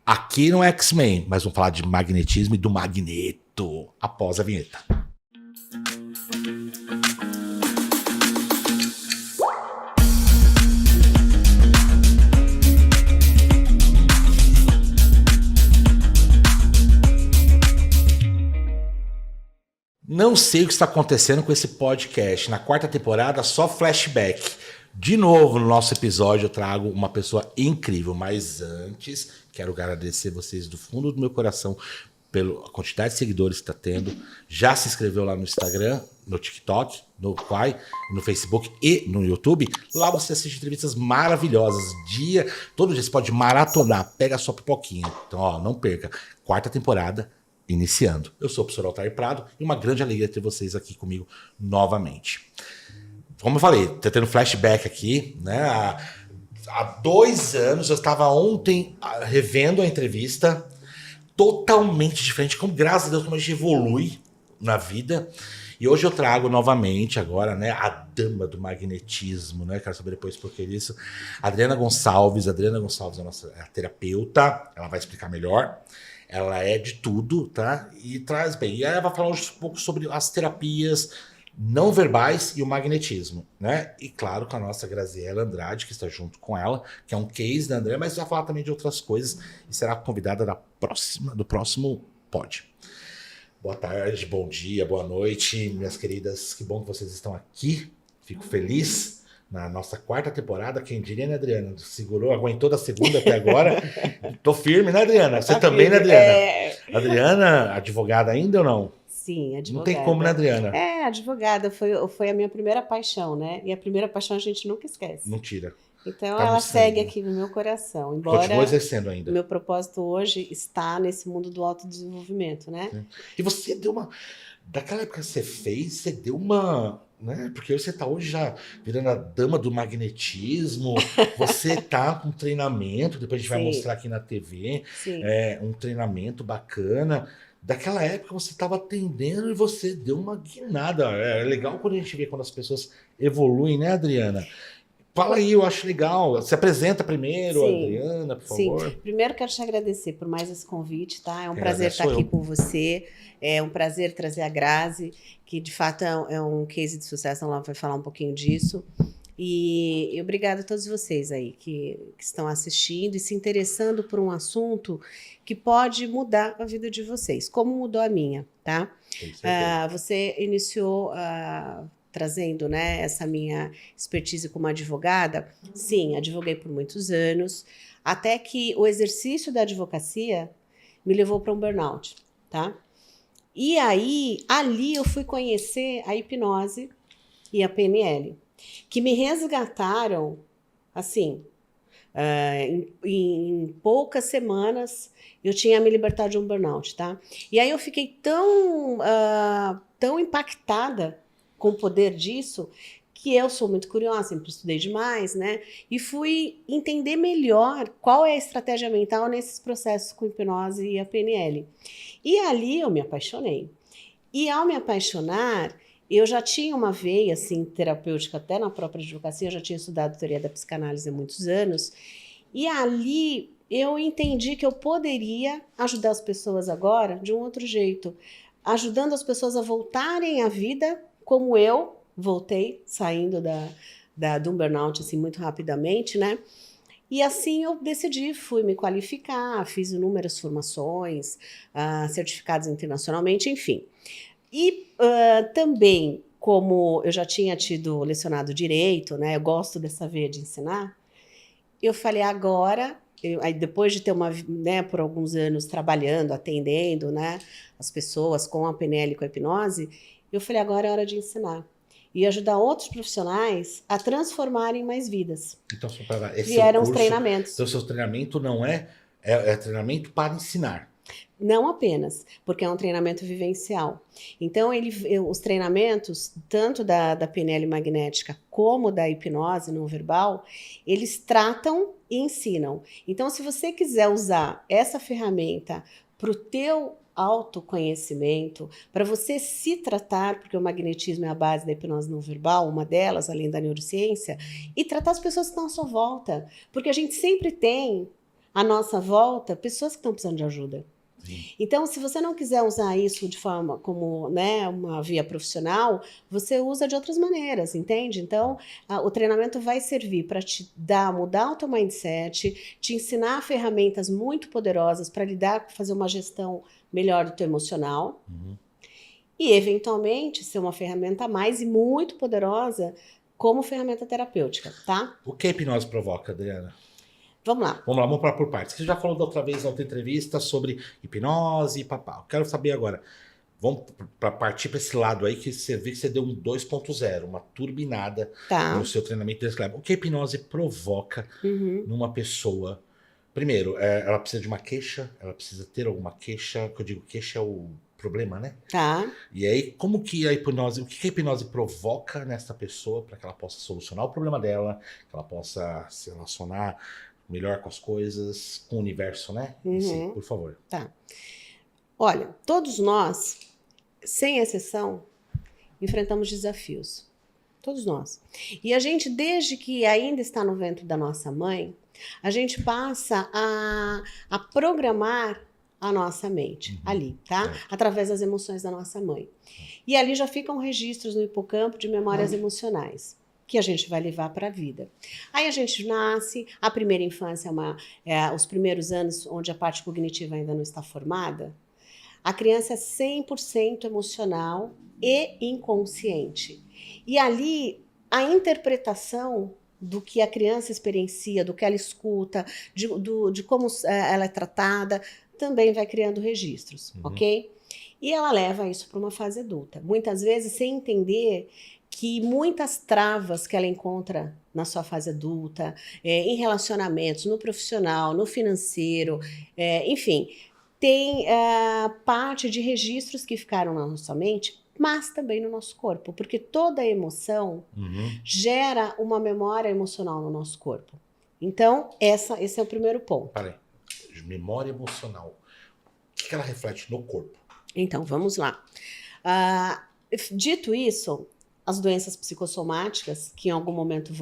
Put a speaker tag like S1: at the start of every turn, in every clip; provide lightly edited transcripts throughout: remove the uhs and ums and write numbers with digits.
S1: Aqui no X-Men, mas vamos falar de magnetismo e do Magneto após a vinheta. Não sei o que está acontecendo com esse podcast. Na 4ª temporada, só flashback. De novo, no nosso episódio, eu trago uma pessoa incrível. Mas antes, quero agradecer vocês do fundo do meu coração pela quantidade de seguidores que está tendo. Já se inscreveu lá no Instagram, no TikTok, no Quai, no Facebook e no YouTube. Lá você assiste entrevistas maravilhosas. Todo dia você pode maratonar. Pega a sua pipoquinha. Então, ó, não perca. 4ª temporada iniciando. Eu sou o professor Altair Prado e uma grande alegria ter vocês aqui comigo novamente. Como eu falei, tô tendo flashback aqui, né? Há 2 anos, eu estava ontem revendo a entrevista, totalmente diferente, como graças a Deus como a gente evolui na vida. E hoje eu trago novamente agora, né, a dama do magnetismo, né? Quero saber depois por que isso. Adriana Gonçalves é a nossa terapeuta, ela vai explicar melhor. Ela é de tudo, tá? E traz bem. E ela vai falar um pouco sobre as terapias não verbais e o magnetismo, né? E claro, com a nossa Graziela Andrade, que está junto com ela, que é um case da André, mas vai falar também de outras coisas e será convidada do próximo pod. Boa tarde, bom dia, boa noite, minhas queridas. Que bom que vocês estão aqui. Fico feliz. Na nossa 4ª temporada, quem diria, né, Adriana? Segurou, aguentou da segunda até agora. Tô firme, né, Adriana? Você também, né, Adriana? Adriana, advogada ainda ou não?
S2: Sim, advogada.
S1: Não tem como, né, Adriana?
S2: Advogada foi a minha primeira paixão, né? E a primeira paixão a gente nunca esquece.
S1: Não tira.
S2: Então ela segue aqui no meu coração. Embora
S1: continua exercendo ainda.
S2: O meu propósito hoje está nesse mundo do autodesenvolvimento, né?
S1: Sim. E você deu uma... Daquela época que você fez, você deu uma... Né? Porque você tá hoje já virando a dama do magnetismo, você tá com treinamento, depois a gente vai mostrar aqui na TV, um treinamento bacana. Daquela época você estava atendendo e você deu uma guinada. É legal quando a gente vê quando as pessoas evoluem, né, Adriana? Fala aí, eu acho legal. Se apresenta primeiro, Adriana, por favor.
S2: Sim, primeiro quero te agradecer por mais esse convite, tá? É um prazer estar aqui com você. É um prazer trazer a Grazi, que de fato é um case de sucesso. Ela vai falar um pouquinho disso. E obrigada a todos vocês aí que estão assistindo e se interessando por um assunto que pode mudar a vida de vocês, como mudou a minha, tá? Você iniciou... trazendo, né, essa minha expertise como advogada. Sim, advoguei por muitos anos, até que o exercício da advocacia me levou para um burnout, tá? E aí, ali eu fui conhecer a hipnose e a PNL, que me resgataram, assim, em poucas semanas, eu tinha me libertado de um burnout, tá? E aí eu fiquei tão impactada com o poder disso, que eu sou muito curiosa, sempre estudei demais, né? E fui entender melhor qual é a estratégia mental nesses processos com hipnose e a PNL. E ali eu me apaixonei. E ao me apaixonar, eu já tinha uma veia, assim, terapêutica, até na própria advocacia, eu já tinha estudado teoria da psicanálise há muitos anos, e ali eu entendi que eu poderia ajudar as pessoas agora de um outro jeito, ajudando as pessoas a voltarem à vida como eu voltei, saindo de um burnout assim, muito rapidamente, né? E assim eu decidi, fui me qualificar, fiz inúmeras formações, certificados internacionalmente, enfim. E também, como eu já tinha lecionado direito, né? Eu gosto dessa veia de ensinar, eu falei, agora... Aí depois de ter por alguns anos trabalhando, atendendo, né, as pessoas com a PNL e com a hipnose, eu falei, agora é hora de ensinar. E ajudar outros profissionais a transformarem mais vidas.
S1: Então,
S2: vieram os treinamentos.
S1: Então, seu treinamento não é treinamento para ensinar.
S2: Não apenas, porque é um treinamento vivencial. Então, os treinamentos, tanto da PNL magnética como da hipnose não verbal, eles tratam e ensinam. Então, se você quiser usar essa ferramenta para o teu autoconhecimento, para você se tratar, porque o magnetismo é a base da hipnose não verbal, uma delas, além da neurociência, e tratar as pessoas que estão à sua volta. Porque a gente sempre tem à nossa volta pessoas que estão precisando de ajuda.
S1: Sim.
S2: Então, se você não quiser usar isso de forma como, né, uma via profissional, você usa de outras maneiras, entende? Então, o treinamento vai servir para mudar o teu mindset, te ensinar ferramentas muito poderosas para lidar, fazer uma gestão melhor do teu emocional e, eventualmente, ser uma ferramenta a mais e muito poderosa como ferramenta terapêutica, tá?
S1: O que a hipnose provoca, Adriana?
S2: Vamos lá.
S1: Vamos para por partes. Você já falou da outra vez, na outra entrevista, sobre hipnose e papá. Eu quero saber agora. Vamos partir para esse lado aí, que você vê que você deu um 2.0, uma turbinada
S2: Tá.
S1: no seu treinamento desse lado. O que a hipnose provoca numa pessoa? Primeiro, ela precisa de uma queixa, ela precisa ter alguma queixa, que eu digo queixa é o problema, né?
S2: Tá.
S1: E aí, como que a hipnose, o que a hipnose provoca nessa pessoa para que ela possa solucionar o problema dela, que ela possa se relacionar melhor com as coisas, com o universo, né? Sim, por favor.
S2: Tá. Olha, todos nós, sem exceção, enfrentamos desafios. Todos nós. E a gente, desde que ainda está no ventre da nossa mãe, a gente passa a programar a nossa mente ali, tá? Através das emoções da nossa mãe. E ali já ficam registros no hipocampo de memórias emocionais que a gente vai levar para a vida. Aí a gente nasce, a primeira infância os primeiros anos onde a parte cognitiva ainda não está formada. A criança é 100% emocional e inconsciente. E ali a interpretação do que a criança experiencia, do que ela escuta, de como ela é tratada, também vai criando registros, ok? E ela leva isso para uma fase adulta. Muitas vezes sem entender que muitas travas que ela encontra na sua fase adulta, em relacionamentos, no profissional, no financeiro, enfim, tem parte de registros que ficaram na nossa mente, mas também no nosso corpo, porque toda emoção gera uma memória emocional no nosso corpo. Então, esse é o primeiro ponto.
S1: Peraí, memória emocional. O que ela reflete no corpo?
S2: Então, vamos lá. Dito isso, as doenças psicossomáticas, que em algum momento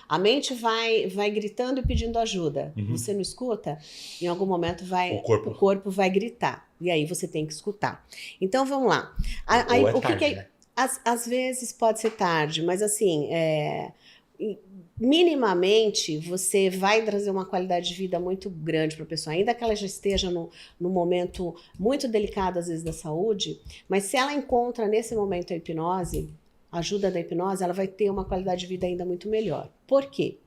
S2: a mente vai gritando e pedindo ajuda. Você não escuta? Em algum momento o corpo vai gritar. E aí você tem que escutar. Então vamos lá. Aí,
S1: Ou tarde, né?
S2: Às vezes pode ser tarde, mas assim, minimamente você vai trazer uma qualidade de vida muito grande para a pessoa, ainda que ela já esteja num momento muito delicado às vezes da saúde, mas se ela encontra nesse momento a hipnose, a ajuda da hipnose, ela vai ter uma qualidade de vida ainda muito melhor. Por quê?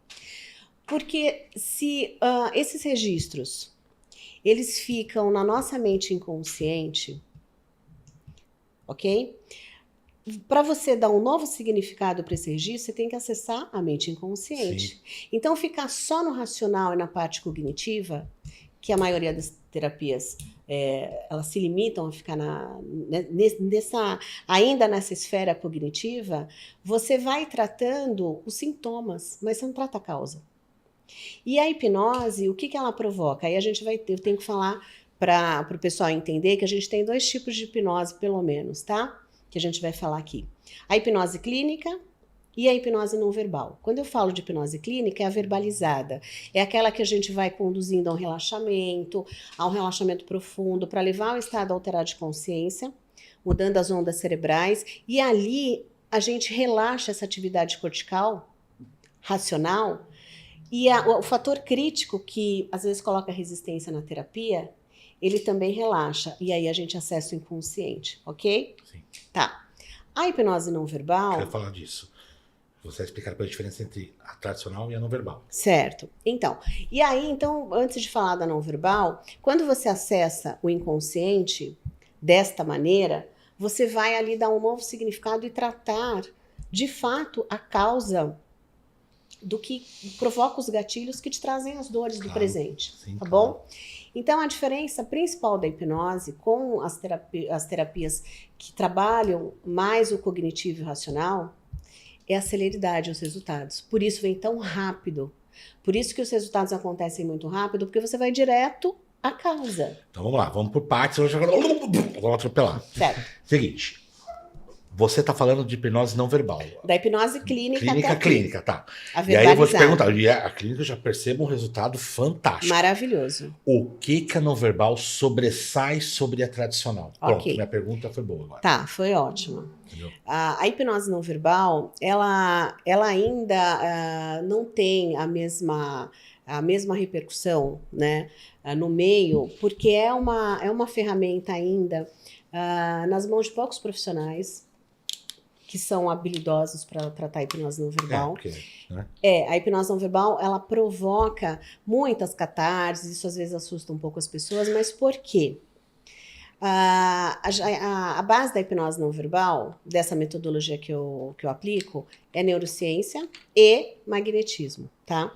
S2: Porque se esses registros eles ficam na nossa mente inconsciente, ok? Para você dar um novo significado para esse registro, você tem que acessar a mente inconsciente. Sim. Então, ficar só no racional e na parte cognitiva, que a maioria das terapias elas se limitam a ficar ainda nessa esfera cognitiva, você vai tratando os sintomas, mas você não trata a causa. E a hipnose, o que ela provoca? Aí eu tenho que falar para o pessoal entender que a gente tem 2 tipos de hipnose, pelo menos, tá? Que a gente vai falar aqui. A hipnose clínica e a hipnose não verbal. Quando eu falo de hipnose clínica, é a verbalizada. É aquela que a gente vai conduzindo a um relaxamento profundo, para levar ao estado alterado de consciência, mudando as ondas cerebrais, e ali a gente relaxa essa atividade cortical, racional, e o fator crítico que às vezes coloca resistência na terapia, ele também relaxa. E aí a gente acessa o inconsciente, ok?
S1: Sim.
S2: Tá. A hipnose não verbal...
S1: Quero falar disso. Você vai explicar a diferença entre a tradicional e a não verbal.
S2: Certo. Então, e aí, antes de falar da não verbal, quando você acessa o inconsciente desta maneira, você vai ali dar um novo significado e tratar, de fato, a causa do que provoca os gatilhos que te trazem as dores do presente. Sim, tá bom? Então, a diferença principal da hipnose com as terapias que trabalham mais o cognitivo e o racional é a celeridade dos resultados. Por isso vem tão rápido. Por isso que os resultados acontecem muito rápido, porque você vai direto à causa.
S1: Então vamos lá, vamos por partes. Vamos atropelar.
S2: Certo.
S1: Seguinte. Você tá falando de hipnose não verbal.
S2: Da hipnose clínica
S1: Clínica,
S2: até aqui,
S1: clínica, tá.
S2: a
S1: E aí eu vou te
S2: verbalizar.
S1: perguntar, e a clínica eu já percebo um resultado fantástico.
S2: Maravilhoso.
S1: O que a não verbal sobressai sobre a tradicional? Pronto,
S2: Ok.
S1: minha pergunta foi boa agora.
S2: Tá, foi ótimo.
S1: Entendeu?
S2: A hipnose não verbal, ela ainda não tem a mesma repercussão, né, no meio, porque é uma ferramenta ainda nas mãos de poucos profissionais que são habilidosos para tratar a hipnose não verbal.
S1: Porque, né?
S2: A hipnose não verbal, ela provoca muitas catarses, isso às vezes assusta um pouco as pessoas, mas por quê? A base da hipnose não verbal, dessa metodologia que eu aplico, é neurociência e magnetismo, tá?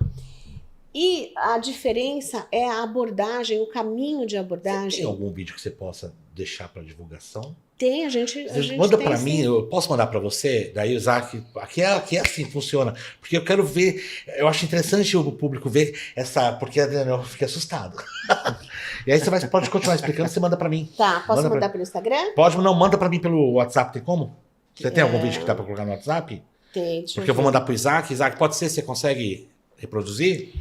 S2: E a diferença é a abordagem, o caminho de
S1: Você
S2: abordagem.
S1: tem algum vídeo que você possa deixar para divulgação?
S2: Tem, a gente
S1: Manda
S2: tem,
S1: para
S2: sim.
S1: mim, eu posso mandar para você? Daí o Isaac, aqui é assim, funciona. Porque eu quero ver, eu acho interessante o público ver essa, porque eu fiquei assustado. E aí você pode continuar explicando, você manda para mim.
S2: Tá, posso
S1: Manda
S2: mandar pelo Instagram?
S1: Pode, não, manda para mim pelo WhatsApp, tem como? Você tem algum vídeo que dá para colocar no WhatsApp?
S2: Tem, deixa
S1: Porque eu vou
S2: ver.
S1: mandar pro Isaac. Isaac, pode ser, você consegue reproduzir?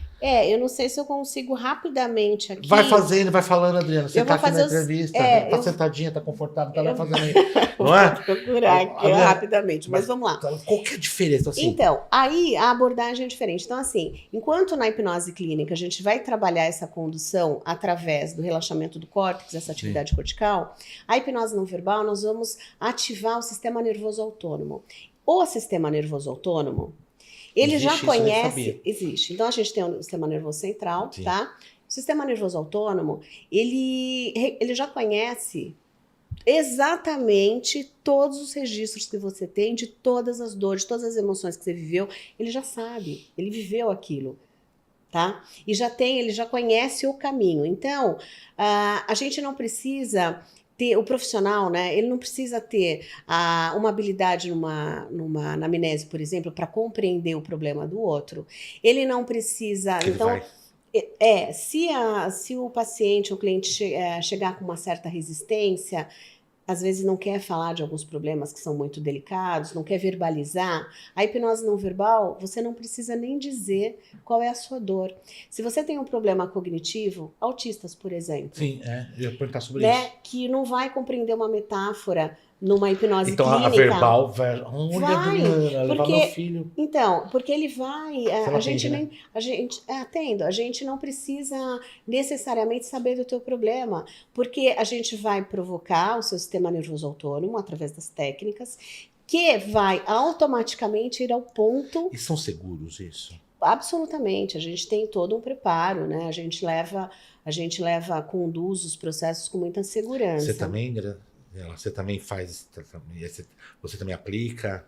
S2: Eu não sei se eu consigo rapidamente aqui.
S1: Vai fazendo, vai falando, Adriana. Você
S2: Eu
S1: tá
S2: vou
S1: aqui na
S2: fazer
S1: entrevista, tá sentadinha, tá confortável, tá lá fazendo aí.
S2: Vou
S1: Não é?
S2: procurar aqui
S1: Agora,
S2: rapidamente, mas vamos lá.
S1: Então, qual que é a diferença, assim?
S2: Então, aí a abordagem é diferente. Então, assim, enquanto na hipnose clínica a gente vai trabalhar essa condução através do relaxamento do córtex, essa atividade cortical, a hipnose não verbal nós vamos ativar o sistema nervoso autônomo. O sistema nervoso autônomo, ele
S1: Existe
S2: já
S1: isso, eu nem
S2: conhece,
S1: sabia.
S2: existe. Então a gente tem o sistema nervoso central,
S1: Sim.
S2: tá? O sistema nervoso autônomo, ele já conhece exatamente todos os registros que você tem de todas as dores, todas as emoções que você viveu, ele já sabe, ele viveu aquilo, tá? E ele já conhece o caminho. Então, a gente não precisa ter, o profissional, né, ele não precisa ter uma habilidade na anamnese, por exemplo, para compreender o problema do outro. Ele não precisa,
S1: Que ele
S2: então...
S1: vai.
S2: Se o paciente, o cliente chegar com uma certa resistência, às vezes não quer falar de alguns problemas que são muito delicados, não quer verbalizar, a hipnose não verbal, você não precisa nem dizer qual é a sua dor. Se você tem um problema cognitivo, autistas, por exemplo,
S1: Sim, eu ia perguntar sobre
S2: né,
S1: isso.
S2: que não vai compreender uma metáfora numa hipnose
S1: Então,
S2: clínica.
S1: a verbal vai... Olha,
S2: Vai,
S1: Adriana, levar
S2: porque-
S1: meu filho.
S2: Então, porque ele vai,
S1: Você não
S2: a gente
S1: atende, né?
S2: nem, a gente, atendo, a gente não precisa necessariamente saber do teu problema, porque a gente vai provocar o seu sistema nervoso autônomo através das técnicas, que vai automaticamente ir ao ponto,
S1: E são seguros isso?
S2: absolutamente, a gente tem todo um preparo, né? A gente conduz os processos com muita segurança.
S1: Você também, Adriana? Você também faz... Você também aplica?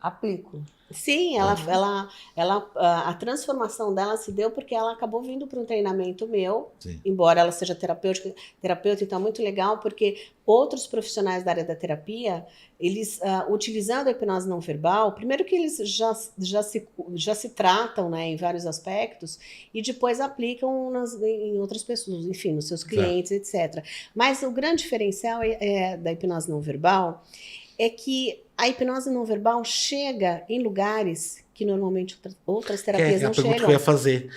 S2: Aplico. Sim, a transformação dela se deu porque ela acabou vindo para um treinamento meu,
S1: Sim.
S2: embora ela seja terapeuta, então é muito legal porque outros profissionais da área da terapia, eles utilizando a hipnose não verbal, primeiro que eles já se tratam, né, em vários aspectos e depois aplicam em outras pessoas, enfim, nos seus clientes, etc. Mas o grande diferencial da hipnose não verbal é que a hipnose não verbal chega em lugares que normalmente outras terapias
S1: É a
S2: não
S1: pergunta
S2: chegam.
S1: que eu ia fazer.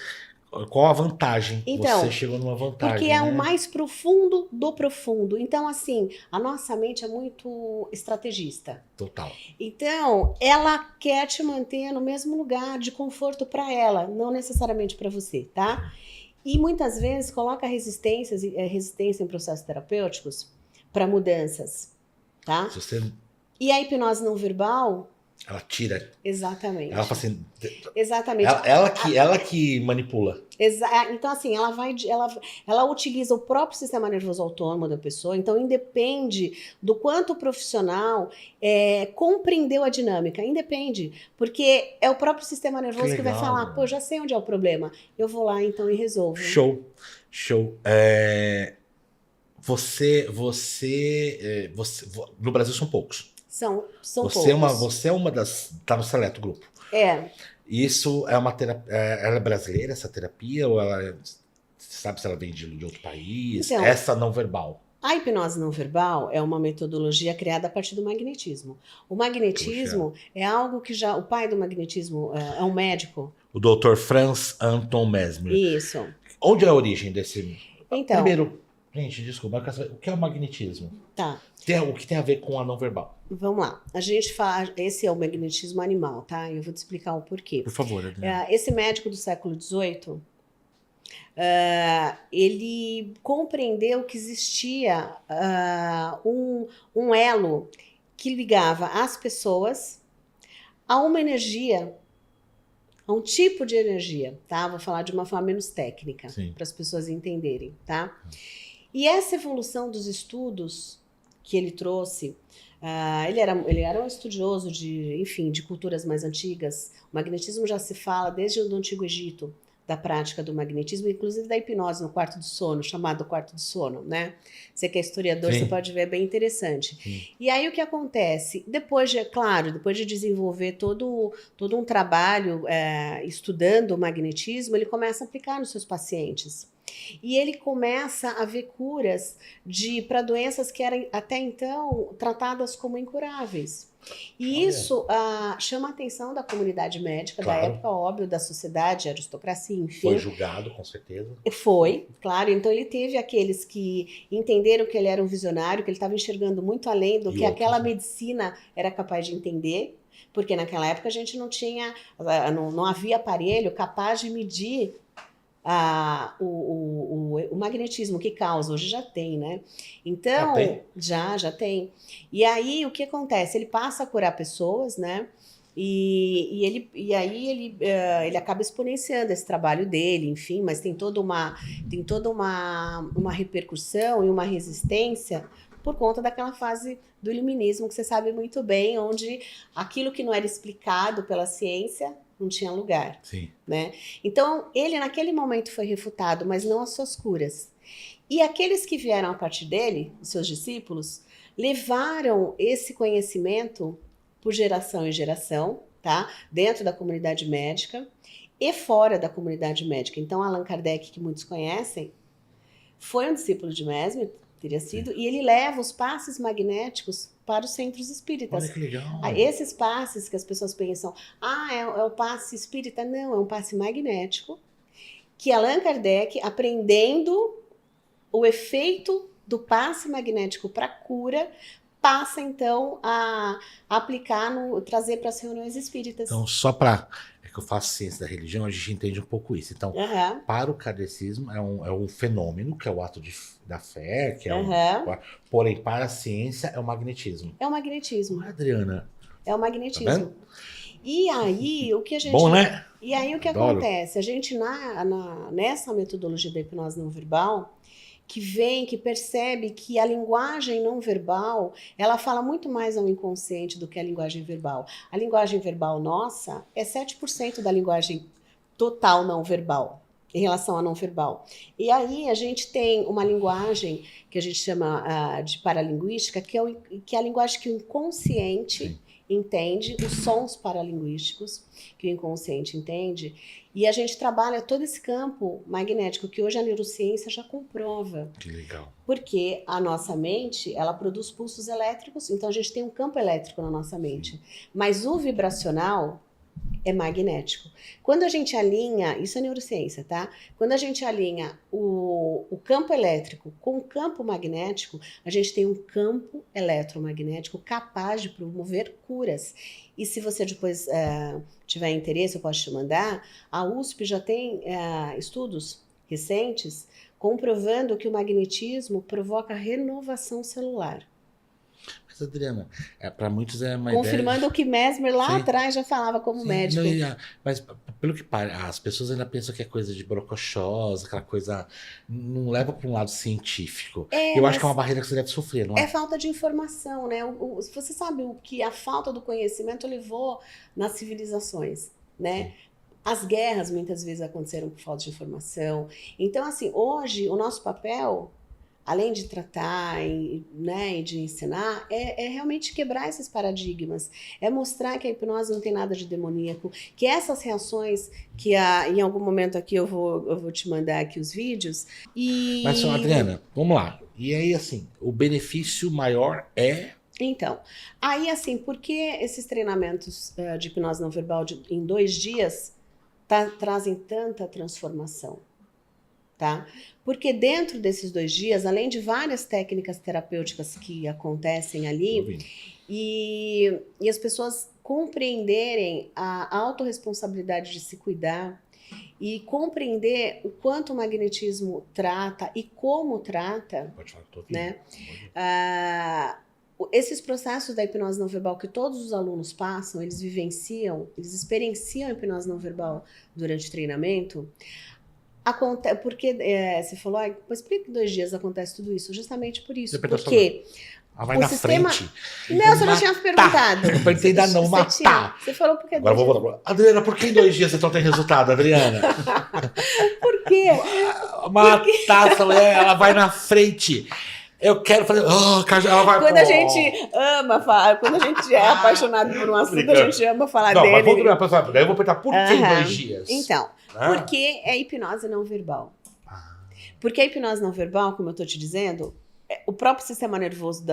S1: Qual a vantagem?
S2: Então,
S1: Você chegou numa vantagem,
S2: Porque é
S1: né?
S2: o mais profundo do profundo. Então, assim, a nossa mente é muito estrategista.
S1: Total.
S2: Então, ela quer te manter no mesmo lugar de conforto para ela, não necessariamente para você, tá? E muitas vezes coloca resistência em processos terapêuticos para mudanças, tá?
S1: Se você...
S2: E a hipnose não verbal,
S1: Ela tira.
S2: exatamente.
S1: Ela fala assim...
S2: Exatamente.
S1: Ela que manipula.
S2: Então, assim, ela utiliza o próprio sistema nervoso autônomo da pessoa, então independe do quanto o profissional compreendeu a dinâmica, independe, porque é o próprio sistema nervoso que vai
S1: legal,
S2: falar,
S1: mano.
S2: pô, já sei onde é o problema, eu vou lá então e resolvo.
S1: Show. No Brasil são poucos.
S2: São
S1: Você
S2: poucos.
S1: é uma das... Tá no seleto grupo. Isso é uma terapia... Ela é brasileira, essa terapia? Ou ela... Sabe se ela vem de outro país?
S2: Então,
S1: Essa não verbal.
S2: A hipnose não verbal é uma metodologia criada a partir do magnetismo. O magnetismo é algo que já... O pai do magnetismo é um médico.
S1: O Dr. Franz Anton Mesmer.
S2: Isso.
S1: Onde é a origem desse...
S2: Então...
S1: Primeiro, gente, desculpa, eu quero saber, o que é o magnetismo?
S2: Tá.
S1: O que tem a ver com a não verbal?
S2: Vamos lá. A gente faz... Esse é o magnetismo animal, tá? Eu vou te explicar o porquê.
S1: Por favor, Adriana.
S2: Esse médico do século XVIII... ele compreendeu que existia um elo que ligava as pessoas a uma energia, a um tipo de energia, tá? Vou falar de uma forma menos técnica, para as pessoas entenderem, tá? E essa evolução dos estudos que ele trouxe, ele era um estudioso de culturas mais antigas. O magnetismo já se fala desde o Antigo Egito, da prática do magnetismo, inclusive da hipnose no quarto do sono, chamado quarto do sono, né? Você que é historiador, Sim. Você pode ver, é bem interessante. Sim. E aí o que acontece? Depois de desenvolver todo um trabalho estudando o magnetismo, ele começa a aplicar nos seus pacientes. E ele começa a ver curas para doenças que eram até então tratadas como incuráveis. E isso chama a atenção da comunidade médica, da época, óbvio, da sociedade, aristocracia, enfim.
S1: Foi julgado, com certeza.
S2: Foi, claro. Então ele teve aqueles que entenderam que ele era um visionário, que ele estava enxergando muito além do que aquela medicina era capaz de entender, porque naquela época a gente não tinha, não havia aparelho capaz de medir o magnetismo que causa. Hoje já tem, né? Então, já tem. E aí, o que acontece? Ele passa a curar pessoas, né? E aí ele acaba exponenciando esse trabalho dele, enfim, mas tem toda uma repercussão e uma resistência por conta daquela fase do iluminismo, que você sabe muito bem, onde aquilo que não era explicado pela ciência não tinha lugar.
S1: Sim.
S2: Né? Então, ele naquele momento foi refutado, mas não as suas curas. E aqueles que vieram a partir dele, os seus discípulos, levaram esse conhecimento por geração em geração, tá? Dentro da comunidade médica e fora da comunidade médica. Então, Allan Kardec, que muitos conhecem, foi um discípulo de Mesmer, teria sido, e ele leva os passes magnéticos para os centros espíritas.
S1: Olha que legal.
S2: Esses passes que as pessoas pensam, é o passe espírita. Não, é um passe magnético, que Allan Kardec, aprendendo o efeito do passe magnético para cura, passa então a aplicar, trazer para as reuniões espíritas.
S1: Então, é que eu faço ciência da religião, a gente entende um pouco isso. Então, para o kardecismo é um fenômeno, que é o ato da fé, que é porém, para a ciência é o magnetismo.
S2: É o magnetismo.
S1: Adriana.
S2: É o magnetismo.
S1: Tá vendo?
S2: E aí, o que a gente...
S1: Bom, né?
S2: E aí, o que acontece? A gente, nessa metodologia da hipnose não verbal, que percebe que a linguagem não verbal, ela fala muito mais ao inconsciente do que a linguagem verbal. A linguagem verbal nossa é 7% da linguagem total não verbal, em relação à não verbal. E aí a gente tem uma linguagem que a gente chama de paralinguística, que é a linguagem que o inconsciente entende, os sons paralinguísticos que o inconsciente entende, e a gente trabalha todo esse campo magnético que hoje a neurociência já comprova.
S1: Que legal.
S2: Porque a nossa mente, ela produz pulsos elétricos, então a gente tem um campo elétrico na nossa mente. Mas o vibracional é magnético. Quando a gente alinha, isso é neurociência, tá? Quando a gente alinha o campo elétrico com o campo magnético, a gente tem um campo eletromagnético capaz de promover curas. E se você depois tiver interesse, eu posso te mandar, a USP já tem estudos recentes comprovando que o magnetismo provoca renovação celular.
S1: Mas, Adriana, para muitos é uma
S2: confirmando
S1: ideia...
S2: o que Mesmer lá atrás já falava como médico.
S1: Não, mas pelo que as pessoas ainda pensam que é coisa de brocochosa, aquela coisa... Não leva para um lado científico. Eu acho que é uma barreira que você deve sofrer, não é?
S2: É falta de informação, né? Você sabe o que a falta do conhecimento levou nas civilizações, né? Sim. As guerras muitas vezes aconteceram por falta de informação. Então, assim, hoje o nosso papel, além de tratar e de ensinar, é realmente quebrar esses paradigmas. É mostrar que a hipnose não tem nada de demoníaco, que essas reações, que em algum momento aqui eu vou te mandar aqui os vídeos.
S1: Mas, Adriana, vamos lá. E aí, assim, o benefício maior é...
S2: Então, aí assim, por que esses treinamentos de hipnose não verbal em 2 dias trazem tanta transformação? Tá? Porque dentro desses 2 dias, além de várias técnicas terapêuticas que acontecem ali, e as pessoas compreenderem a autorresponsabilidade de se cuidar e compreender o quanto o magnetismo trata e como trata,
S1: Pode falar, tô ouvindo.
S2: né? Esses processos da hipnose não verbal que todos os alunos passam, eles vivenciam, eles experienciam a hipnose não verbal durante o treinamento. Porque você falou, mas por que 2 dias acontece tudo isso? Justamente por isso. Porque
S1: vai na frente.
S2: Não, você não tinha perguntado.
S1: Não perguntei ainda não, matar.
S2: Você falou porque...
S1: Agora vou voltar. Adriana, por que em 2 dias você não tem resultado, Adriana?
S2: Por quê?
S1: Matar essa mulher, ela vai na frente. Eu quero fazer... ela vai...
S2: Quando a gente ama falar, quando a gente é apaixonado por um assunto, a gente ama falar dele.
S1: Mas vamos primeiro, daí eu vou perguntar por que em 2 dias?
S2: Então, porque é hipnose não verbal. Porque a hipnose não verbal, como eu estou te dizendo, o próprio sistema nervoso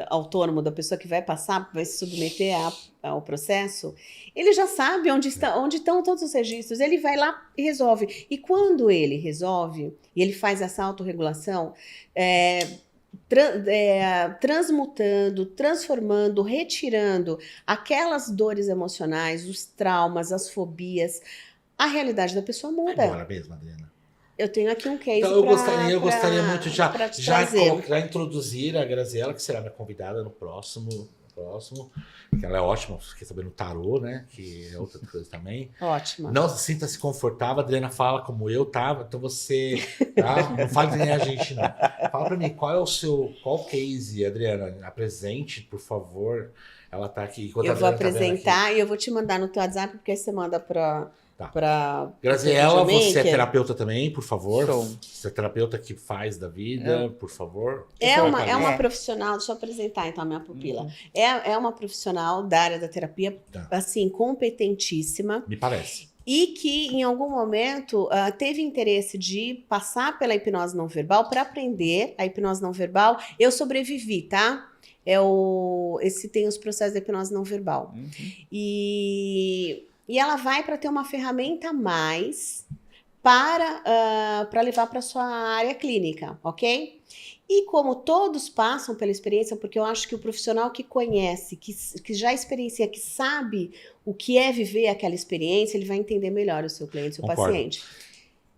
S2: autônomo da pessoa que vai passar, vai se submeter ao processo, ele já sabe onde estão todos os registros, ele vai lá e resolve. E quando ele resolve, e ele faz essa autorregulação, transmutando, transformando, retirando aquelas dores emocionais, os traumas, as fobias, a realidade da pessoa muda.
S1: Agora mesmo, Adriana.
S2: Eu tenho aqui um case
S1: então, eu gostaria muito já introduzir a Graziela, que será minha convidada no próximo, que ela é ótima, fiquei sabendo tarô, né? Que é outra coisa também.
S2: Ótima.
S1: Não sinta-se confortável, a Adriana fala como eu tava, então você, tá? Não fale nem a gente, não. Fala pra mim, qual case, Adriana? Apresente, por favor. Ela tá aqui.
S2: Eu vou apresentar e eu vou te mandar no teu WhatsApp, porque aí você manda pra
S1: Graziela, você é terapeuta também, por favor?
S2: Show.
S1: Você é terapeuta que faz da vida, por favor?
S2: É uma profissional, deixa eu apresentar então a minha pupila. É uma profissional da área da terapia, assim, competentíssima.
S1: Me parece.
S2: E que, em algum momento, teve interesse de passar pela hipnose não verbal para aprender a hipnose não verbal. Eu sobrevivi, tá? Esse tem os processos da hipnose não verbal. E ela vai para ter uma ferramenta a mais para levar para sua área clínica, ok? E como todos passam pela experiência, porque eu acho que o profissional que conhece, que já experiencia, que sabe o que é viver aquela experiência, ele vai entender melhor o seu cliente, o seu paciente.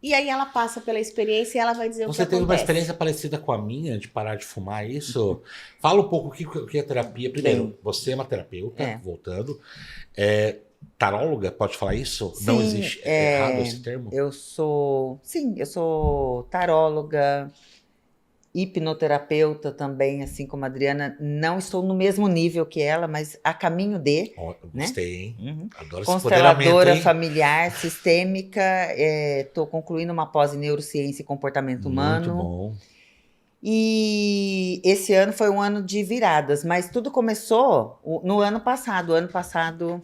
S2: E aí ela passa pela experiência e ela vai dizer o que acontece.
S1: Você teve uma experiência parecida com a minha, de parar de fumar isso? Fala um pouco o que é terapia. Primeiro, você é uma terapeuta, voltando. Taróloga, pode falar isso?
S3: Sim,
S1: não existe errado esse termo?
S3: Eu sou taróloga, hipnoterapeuta também, assim como a Adriana. Não estou no mesmo nível que ela, mas a caminho de.
S1: Gostei, hein? Adoro esse
S3: consteladora familiar, sistêmica. Estou concluindo uma pós em neurociência e comportamento humano.
S1: Muito bom.
S3: E esse ano foi um ano de viradas, mas tudo começou no ano passado. O ano passado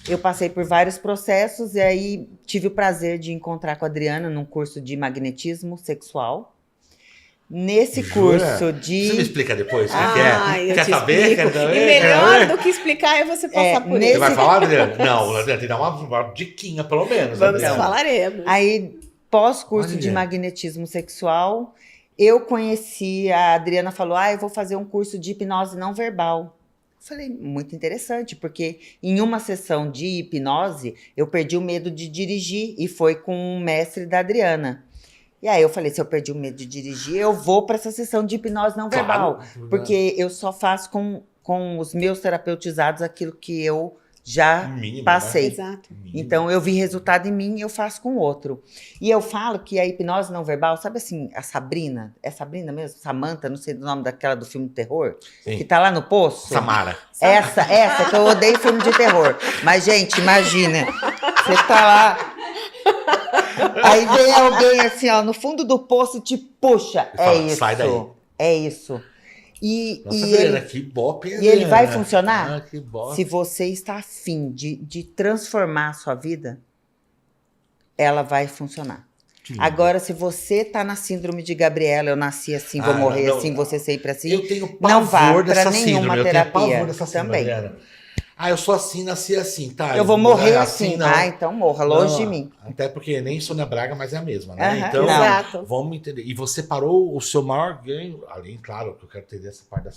S3: eu passei por vários processos e aí tive o prazer de encontrar com a Adriana num curso de magnetismo sexual. Nesse curso de...
S1: Você me explica depois o que é? Quer saber?
S2: E melhor do que explicar é você passar por isso.
S1: Você vai falar, Adriana? Não, Adriana, tem que dar uma diquinha, pelo menos.
S2: Falaremos.
S3: Aí, pós-curso de magnetismo sexual, eu conheci, a Adriana falou, eu vou fazer um curso de hipnose não verbal. Falei, muito interessante, porque em uma sessão de hipnose, eu perdi o medo de dirigir e foi com um mestre da Adriana. E aí eu falei, se eu perdi o medo de dirigir, eu vou para essa sessão de hipnose não verbal. Porque eu só faço com os meus terapeutizados aquilo que eu já passei.
S2: Né? Exato.
S3: Então, eu vi resultado em mim e eu faço com o outro. E eu falo que a hipnose não verbal, sabe assim, a Sabrina, é Sabrina mesmo? Samantha, não sei o nome daquela do filme de terror?
S1: Sim.
S3: Que tá lá no poço?
S1: Samara.
S3: Essa que eu odeio filme de terror. Mas, gente, imagina, você tá lá, aí vem alguém assim, ó, no fundo do poço e te puxa. Isso.
S1: Sai daí.
S3: É isso.
S1: Nossa, Adriana, que bop,
S3: e ele vai funcionar
S1: que bop.
S3: se você está afim de transformar a sua vida, ela vai funcionar.
S1: Que lindo.
S3: Agora, se você tá na síndrome de Gabriela, eu nasci assim, vou morrer
S1: não,
S3: assim, você sempre assim,
S1: Eu tenho
S3: não vá
S1: pavor
S3: pra
S1: dessa
S3: nenhuma
S1: síndrome. Eu
S3: terapia.
S1: tenho pavor dessa síndrome,
S3: Também.
S1: Adriana. Eu sou assim, nasci assim, tá?
S3: Eu vou morrer
S1: assim,
S3: assim.
S1: não.
S3: Então morra, longe de
S1: Não,
S3: mim.
S1: até porque nem Sônia Braga, mas é a mesma, né?
S3: Aham,
S1: Então,
S3: não.
S2: Exato.
S1: vamos entender. E você parou o seu maior ganho, além, claro, que eu quero entender essa parte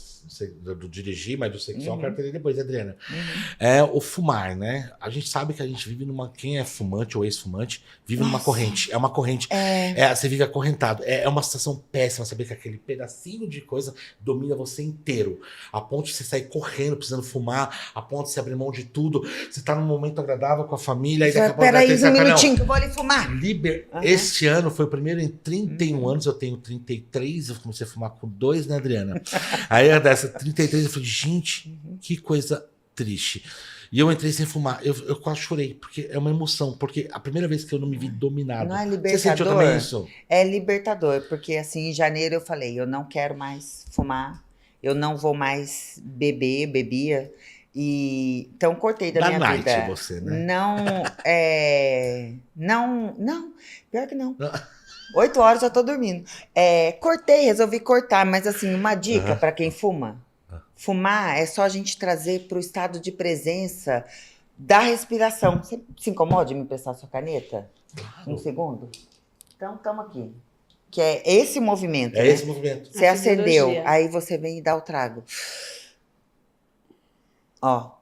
S1: do dirigir, mas do sexual eu quero entender depois, Adriana. É o fumar, né? A gente sabe que a gente vive numa... Quem é fumante ou ex-fumante vive numa corrente. É uma corrente. Você vive acorrentado. É uma situação péssima saber que aquele pedacinho de coisa domina você inteiro. A ponto de você sair correndo, precisando fumar, a ponto de você abrir mão de tudo. Você tá num momento agradável com a família.
S3: Peraí um minutinho que eu vou ali fumar.
S1: Este ano foi o primeiro em 31 anos, eu tenho 33, eu comecei a fumar com 2, né, Adriana? Aí dessa 33 eu falei, gente, que coisa triste. E eu entrei sem fumar, eu quase chorei, porque é uma emoção, porque a primeira vez que eu não me vi dominado.
S3: Não é
S1: Você sentiu
S3: libertador?
S1: também isso?
S3: É libertador, porque assim, em janeiro eu falei, eu não quero mais fumar, eu não vou mais bebia. E então cortei da minha
S1: night,
S3: vida.
S1: você, né?
S3: Não, pior que não. 8 horas eu tô dormindo. Resolvi cortar, mas assim, uma dica para quem fuma. Fumar é só a gente trazer para o estado de presença da respiração. Você se incomoda de me emprestar sua caneta?
S1: Claro.
S3: Um segundo? Então, estamos aqui. Que é esse movimento, né?
S1: Esse movimento.
S3: Você acendeu, aí você vem e dá o trago. Ó.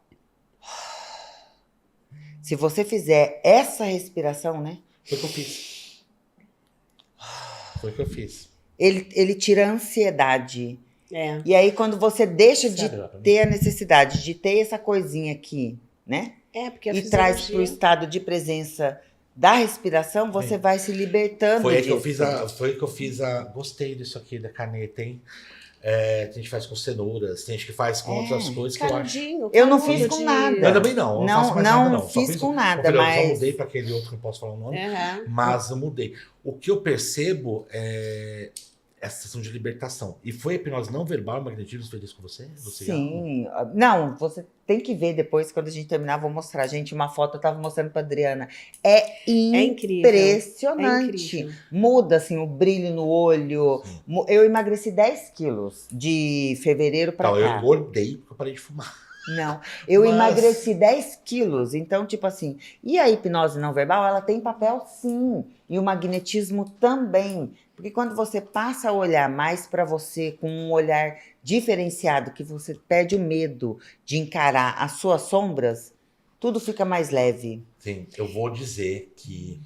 S3: Se você fizer essa respiração, né?
S1: Foi o que eu fiz. Foi o que eu fiz.
S3: Ele tira a ansiedade.
S2: É.
S3: E aí, quando você deixa
S1: Sério,
S3: de ter a necessidade de ter essa coisinha aqui, né?
S2: Porque a
S3: e traz para o estado de presença da respiração, você vai se libertando
S1: Foi aí
S3: disso.
S1: que eu fiz a... Gostei disso aqui, da caneta, hein? Tem gente que faz com cenouras, tem gente que faz com outras coisas que eu acho.
S3: Eu não fiz com nada.
S1: Eu também não. Eu não faço mais nada, não.
S3: Fiz com nada,
S1: Eu
S3: mas...
S1: só mudei para aquele outro que não posso falar o nome, mas eu mudei. O que eu percebo é essa sensação de libertação. E foi a hipnose não verbal, o magnetismo fez isso com você?
S3: Sim. Não, você tem que ver depois, quando a gente terminar, vou mostrar. Gente, uma foto eu tava mostrando pra Adriana. É impressionante.
S2: É incrível.
S3: Muda, assim, o brilho no olho. Sim. Eu emagreci 10 quilos de fevereiro pra cá.
S1: Eu engordei porque eu parei de fumar.
S3: Não, eu emagreci 10 quilos. Então, tipo assim, e a hipnose não verbal, ela tem papel sim. E o magnetismo também. Porque quando você passa a olhar mais para você com um olhar diferenciado, que você perde o medo de encarar as suas sombras, tudo fica mais leve.
S1: Sim, eu vou dizer que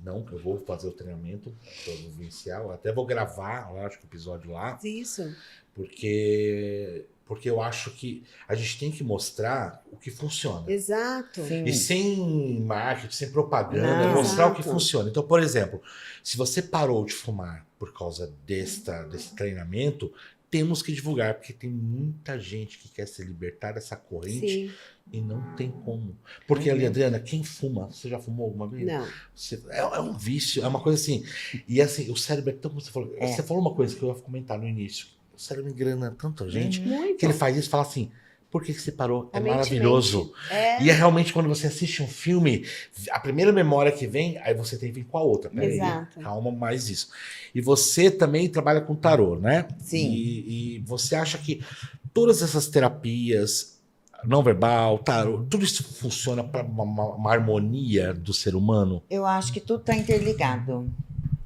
S1: não, eu vou fazer o treinamento vivencial, até vou gravar, eu acho que o episódio lá.
S2: Isso.
S1: Porque eu acho que a gente tem que mostrar o que funciona.
S2: Exato.
S3: Sim.
S1: E sem marketing, sem propaganda, mostrar o que funciona. Então, por exemplo, se você parou de fumar por causa desse treinamento, temos que divulgar, porque tem muita gente que quer se libertar dessa corrente. Sim. E não tem como. Porque ali, Adriana, quem fuma, você já fumou alguma vez?
S2: Não.
S1: É um vício, é uma coisa assim. E assim, o cérebro é tão... Você falou uma coisa que eu ia comentar no início. O cérebro engana tanta gente que ele faz isso e fala assim, por que você parou? É maravilhoso. E é realmente quando você assiste um filme, a primeira memória que vem, aí você tem que vir com a outra.
S2: Exato.
S1: Calma, mais isso. E você também trabalha com tarô, né?
S3: Sim.
S1: E você acha que todas essas terapias, não verbal, tarô, tudo isso funciona para uma harmonia do ser humano?
S3: Eu acho que tudo está interligado.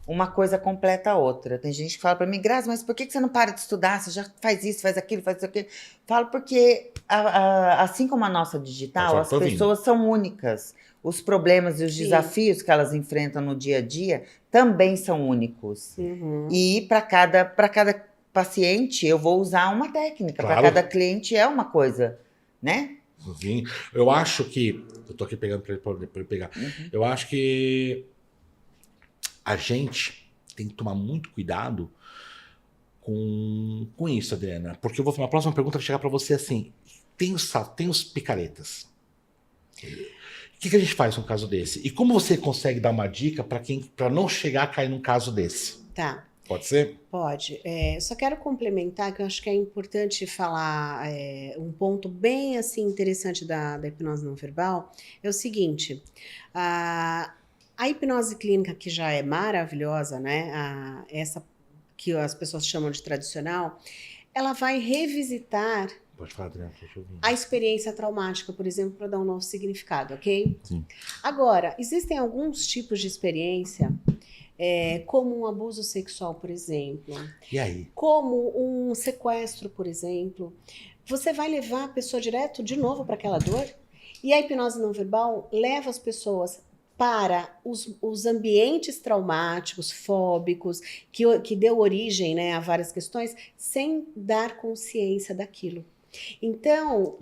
S3: Uma coisa completa a outra. Tem gente que fala para mim, Grazi, mas por que você não para de estudar? Você já faz isso, faz aquilo, faz aquilo. Falo porque, assim como a nossa digital, as pessoas são únicas. Os problemas e os desafios que elas enfrentam no dia a dia também são únicos. E para cada paciente, eu vou usar uma técnica. Para cada cliente é uma coisa, né?
S1: Sim. Eu acho que... Eu tô aqui pegando para ele pegar. Eu acho que a gente tem que tomar muito cuidado com isso, Adriana. Porque eu vou fazer uma próxima pergunta que vai chegar para você assim. Tem os picaretas. O que a gente faz num caso desse? E como você consegue dar uma dica para não chegar a cair num caso desse?
S2: Tá.
S1: Pode ser?
S2: Pode. Só quero complementar que eu acho que é importante falar um ponto bem assim interessante da hipnose não verbal. É o seguinte, A hipnose clínica, que já é maravilhosa, né? Essa que as pessoas chamam de tradicional, ela vai revisitar
S1: Pode falar, Adriana, deixa eu ouvir.
S2: a experiência traumática, por exemplo, para dar um novo significado, ok?
S1: Sim.
S2: Agora, existem alguns tipos de experiência, como um abuso sexual, por exemplo,
S1: E aí?
S2: como um sequestro, por exemplo. Você vai levar a pessoa direto de novo para aquela dor? E a hipnose não verbal leva as pessoas para os ambientes traumáticos, fóbicos, que deu origem, né, a várias questões, sem dar consciência daquilo. Então,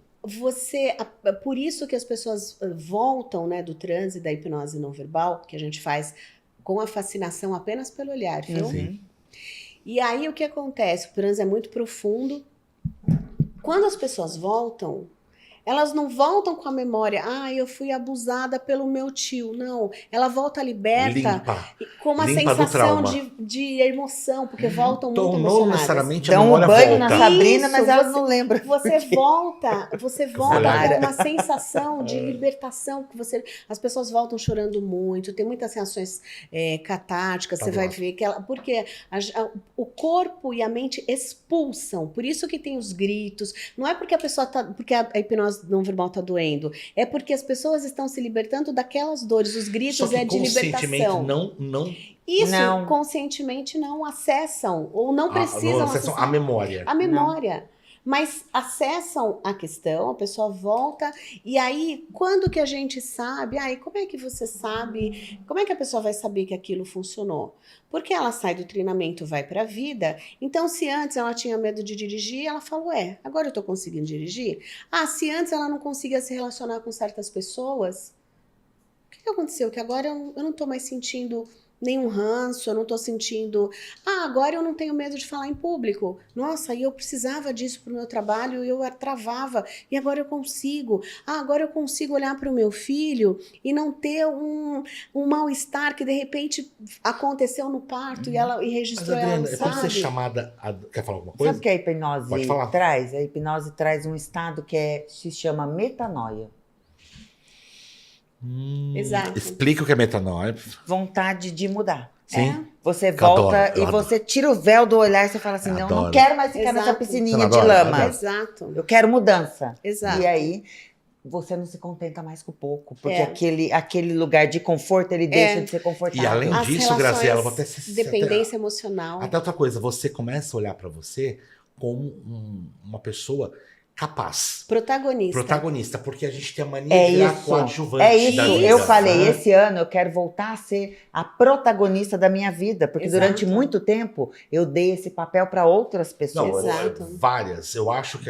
S2: por isso que as pessoas voltam, né, do transe da hipnose não verbal, que a gente faz com a fascinação apenas pelo olhar, viu?
S3: Uhum.
S2: E aí o que acontece? O transe é muito profundo. Quando as pessoas voltam, elas não voltam com a memória, eu fui abusada pelo meu tio. Não, ela volta liberta
S1: Limpa.
S2: com uma
S1: Limpa do
S2: sensação
S1: trauma.
S2: de emoção, porque voltam muito
S1: Então, não
S2: emocionadas.
S1: necessariamente a
S3: Dão um
S1: memória
S3: banho na
S1: volta.
S3: Sabrina,
S2: Isso,
S3: mas ela não lembra.
S2: Você volta
S1: Para.
S2: com uma sensação de libertação, que as pessoas voltam chorando muito, tem muitas reações catárticas, você vai ver que porque o corpo e a mente expulsam, por isso que tem os gritos, não é porque a pessoa porque a hipnose não verbal está doendo, é porque as pessoas estão se libertando daquelas dores, os gritos
S1: Só que
S2: de
S1: conscientemente
S2: libertação.
S1: não
S2: Isso,
S3: Não.
S2: conscientemente não acessam, ou não precisam
S1: acessam
S2: acessar
S1: a memória.
S2: a memória. Mas acessam a questão, a pessoa volta, e aí, quando que a gente sabe? Como é que você sabe? Como é que a pessoa vai saber que aquilo funcionou? Porque ela sai do treinamento, vai para a vida. Então, se antes ela tinha medo de dirigir, ela falou, agora eu estou conseguindo dirigir. Se antes ela não conseguia se relacionar com certas pessoas, o que aconteceu? Que agora eu não estou mais sentindo nenhum ranço, eu não tô sentindo, agora eu não tenho medo de falar em público. Nossa, e eu precisava disso pro meu trabalho, e eu travava, e agora eu consigo. Agora eu consigo olhar para o meu filho e não ter um mal-estar que de repente aconteceu no parto e registrou
S1: Mas, Adriana,
S2: ela,
S1: quando você é
S2: sabe?
S1: chamada... Quer falar alguma coisa?
S3: Sabe o que a hipnose
S1: Pode falar.
S3: traz? A hipnose traz um estado que se chama metanoia.
S2: Exato.
S1: Explica o que é metanoia.
S3: Vontade de mudar.
S1: Sim.
S3: Você
S1: Eu
S3: volta
S1: adoro,
S3: e
S1: eu
S3: você tira o véu do olhar e você fala assim,
S1: Eu
S3: não
S1: adoro.
S3: quero mais ficar
S2: Exato.
S3: nessa
S1: Você
S3: piscininha
S1: não
S3: de
S1: adora?
S3: lama.
S2: Exato.
S3: Eu quero mudança.
S2: Exato.
S3: E aí, você não se contenta mais com pouco. Porque
S2: É.
S3: aquele lugar de conforto, ele deixa de ser confortável.
S1: E além
S2: As
S1: disso,
S2: relações,
S1: Graziela, vou até
S2: dependência emocional.
S1: Até outra coisa, você começa a olhar pra você como uma pessoa capaz. Protagonista, porque a gente tem a mania de virar coadjuvante.
S3: É isso.
S1: da vida,
S3: Eu falei,
S1: né?
S3: esse ano eu quero voltar a ser a protagonista da minha vida. Porque
S2: Exato.
S3: durante muito tempo eu dei esse papel para outras
S1: Não,
S3: pessoas.
S2: Exato.
S1: várias. Eu acho que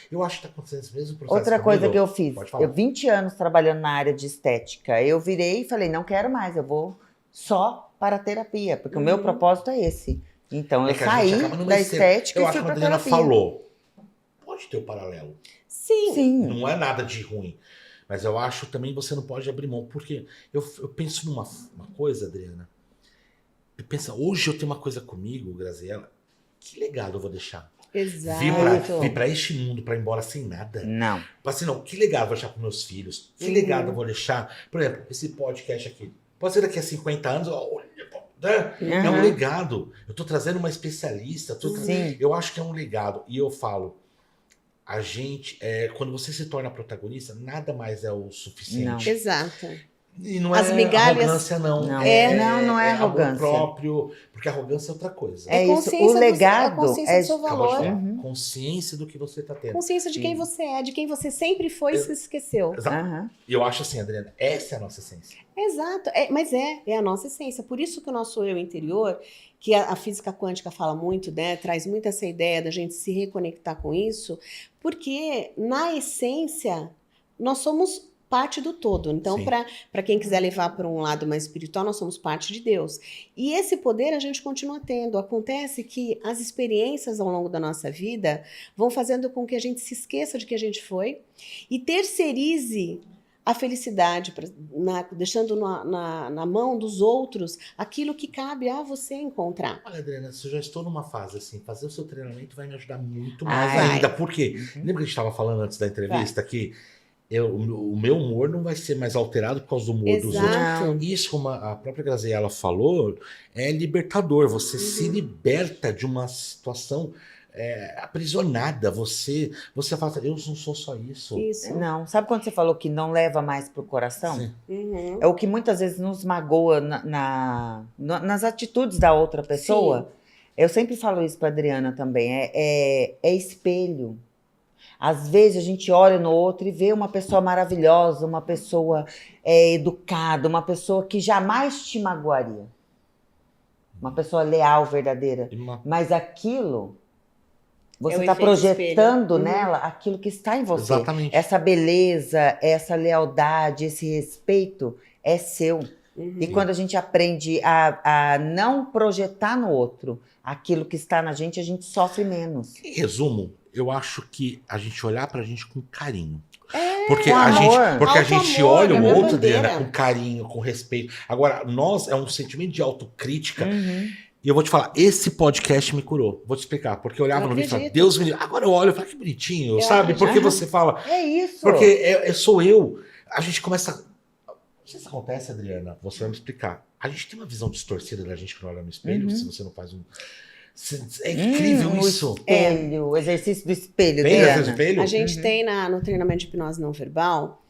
S1: eu acho que tá acontecendo esse mesmo processo.
S3: Outra coisa
S1: comigo.
S3: que eu fiz,
S1: Pode falar.
S3: eu 20 anos trabalhando na área de estética, eu virei e falei, não quero mais, eu vou só para a terapia, porque o meu propósito é esse. Então eu
S1: que a gente
S3: saí
S1: acaba numa
S3: da
S1: esteira.
S3: estética
S1: Eu
S3: e
S1: acho
S3: fui
S1: que a
S3: para
S1: Adriana
S3: terapia.
S1: falou. Pode ter o paralelo.
S2: Sim.
S3: Sim.
S1: Não é nada de ruim. Mas eu acho também você não pode abrir mão. Porque eu penso numa coisa, Adriana. Eu penso, hoje eu tenho uma coisa comigo, Graziela. Que legado eu vou deixar?
S2: Exato.
S1: Vir pra este mundo, pra ir embora sem nada.
S3: Não.
S1: Assim, não, que legado eu vou deixar pros meus filhos? Que legado eu vou deixar? Por exemplo, esse podcast aqui. Pode ser daqui a 50 anos, olha, né? É um legado. Eu tô trazendo uma especialista.
S3: Sim.
S1: Eu acho que é um legado. E eu falo, a gente, quando você se torna protagonista, nada mais é o suficiente.
S2: Exato.
S1: E não
S2: As
S1: é
S2: migalhas-
S1: arrogância, não.
S3: Não.
S1: Não
S3: é
S1: amor
S3: arrogância.
S1: próprio, porque arrogância é outra coisa.
S3: É isso.
S2: consciência
S3: O legado
S2: a consciência
S3: é
S2: do seu
S1: Acabou de
S2: valor.
S1: falar. Consciência do que você tá tendo.
S2: Consciência de quem você é, de quem você sempre foi e se esqueceu.
S1: Exato.
S3: Aham.
S1: E eu acho assim, Adriana, essa é a nossa essência.
S2: Exato, mas é a nossa essência. Por isso que o nosso eu interior, que a física quântica fala muito, né, traz muito essa ideia da gente se reconectar com isso, porque na essência nós somos parte do todo. Então,
S1: Sim.
S2: para quem quiser levar para um lado mais espiritual, nós somos parte de Deus. E esse poder a gente continua tendo. Acontece que as experiências ao longo da nossa vida vão fazendo com que a gente se esqueça de que a gente foi e terceirize a felicidade, deixando na mão dos outros aquilo que cabe a você encontrar.
S1: Olha, Adriana, se eu já estou numa fase assim, fazer o seu treinamento vai me ajudar muito
S3: Ah,
S1: mais
S2: vai.
S1: ainda. Por quê? Lembra que a gente estava falando antes da entrevista que o meu humor não vai ser mais alterado por causa do humor dos outros.
S2: Exato.
S1: Isso, como a própria Graziella falou, é libertador. Você se liberta de uma situação aprisionada. Você fala, eu não sou só isso.
S2: Isso.
S3: Não, sabe quando você falou que não leva mais pro coração?
S1: Sim.
S2: Uhum.
S3: É o que muitas vezes nos magoa nas atitudes da outra pessoa. Eu sempre falo isso pra Adriana também. É espelho. Às vezes a gente olha no outro e vê uma pessoa maravilhosa, uma pessoa educada, uma pessoa que jamais te magoaria. Uma pessoa leal, verdadeira. Mas aquilo, você
S2: o
S3: está
S2: efeito
S3: projetando
S2: espelho.
S3: nela aquilo que está em você.
S1: Exatamente.
S3: Essa beleza, essa lealdade, esse respeito é seu.
S2: Uhum.
S3: E quando a gente aprende a não projetar no outro aquilo que está na gente, a gente sofre menos.
S1: Em resumo, eu acho que a gente olhar pra gente com carinho.
S2: É,
S1: Porque
S3: com
S1: a
S3: amor.
S1: gente, porque a gente
S2: Auto-amor,
S1: olha
S2: é
S1: o
S2: minha
S1: outro,
S2: bandeira.
S1: Adriana, com carinho, com respeito. Agora, nós é um sentimento de autocrítica.
S3: Uhum.
S1: E eu vou te falar, esse podcast me curou. Vou te explicar. Porque eu olhava
S2: Eu
S1: no vídeo e falava,
S2: acredito.
S1: Deus me livre. Agora eu olho e falo, que bonitinho,
S2: Eu
S1: sabe?
S2: acredito.
S1: Porque você fala,
S3: É isso.
S1: porque sou eu. A gente começa. Não sei se isso acontece, Adriana, você vai me explicar. A gente tem uma visão distorcida da gente quando olha no espelho, se você não faz um. É incrível isso.
S3: O espelho, o exercício do espelho.
S1: Tem
S3: Adriana.
S1: esse espelho?
S2: A gente tem no treinamento de hipnose não verbal,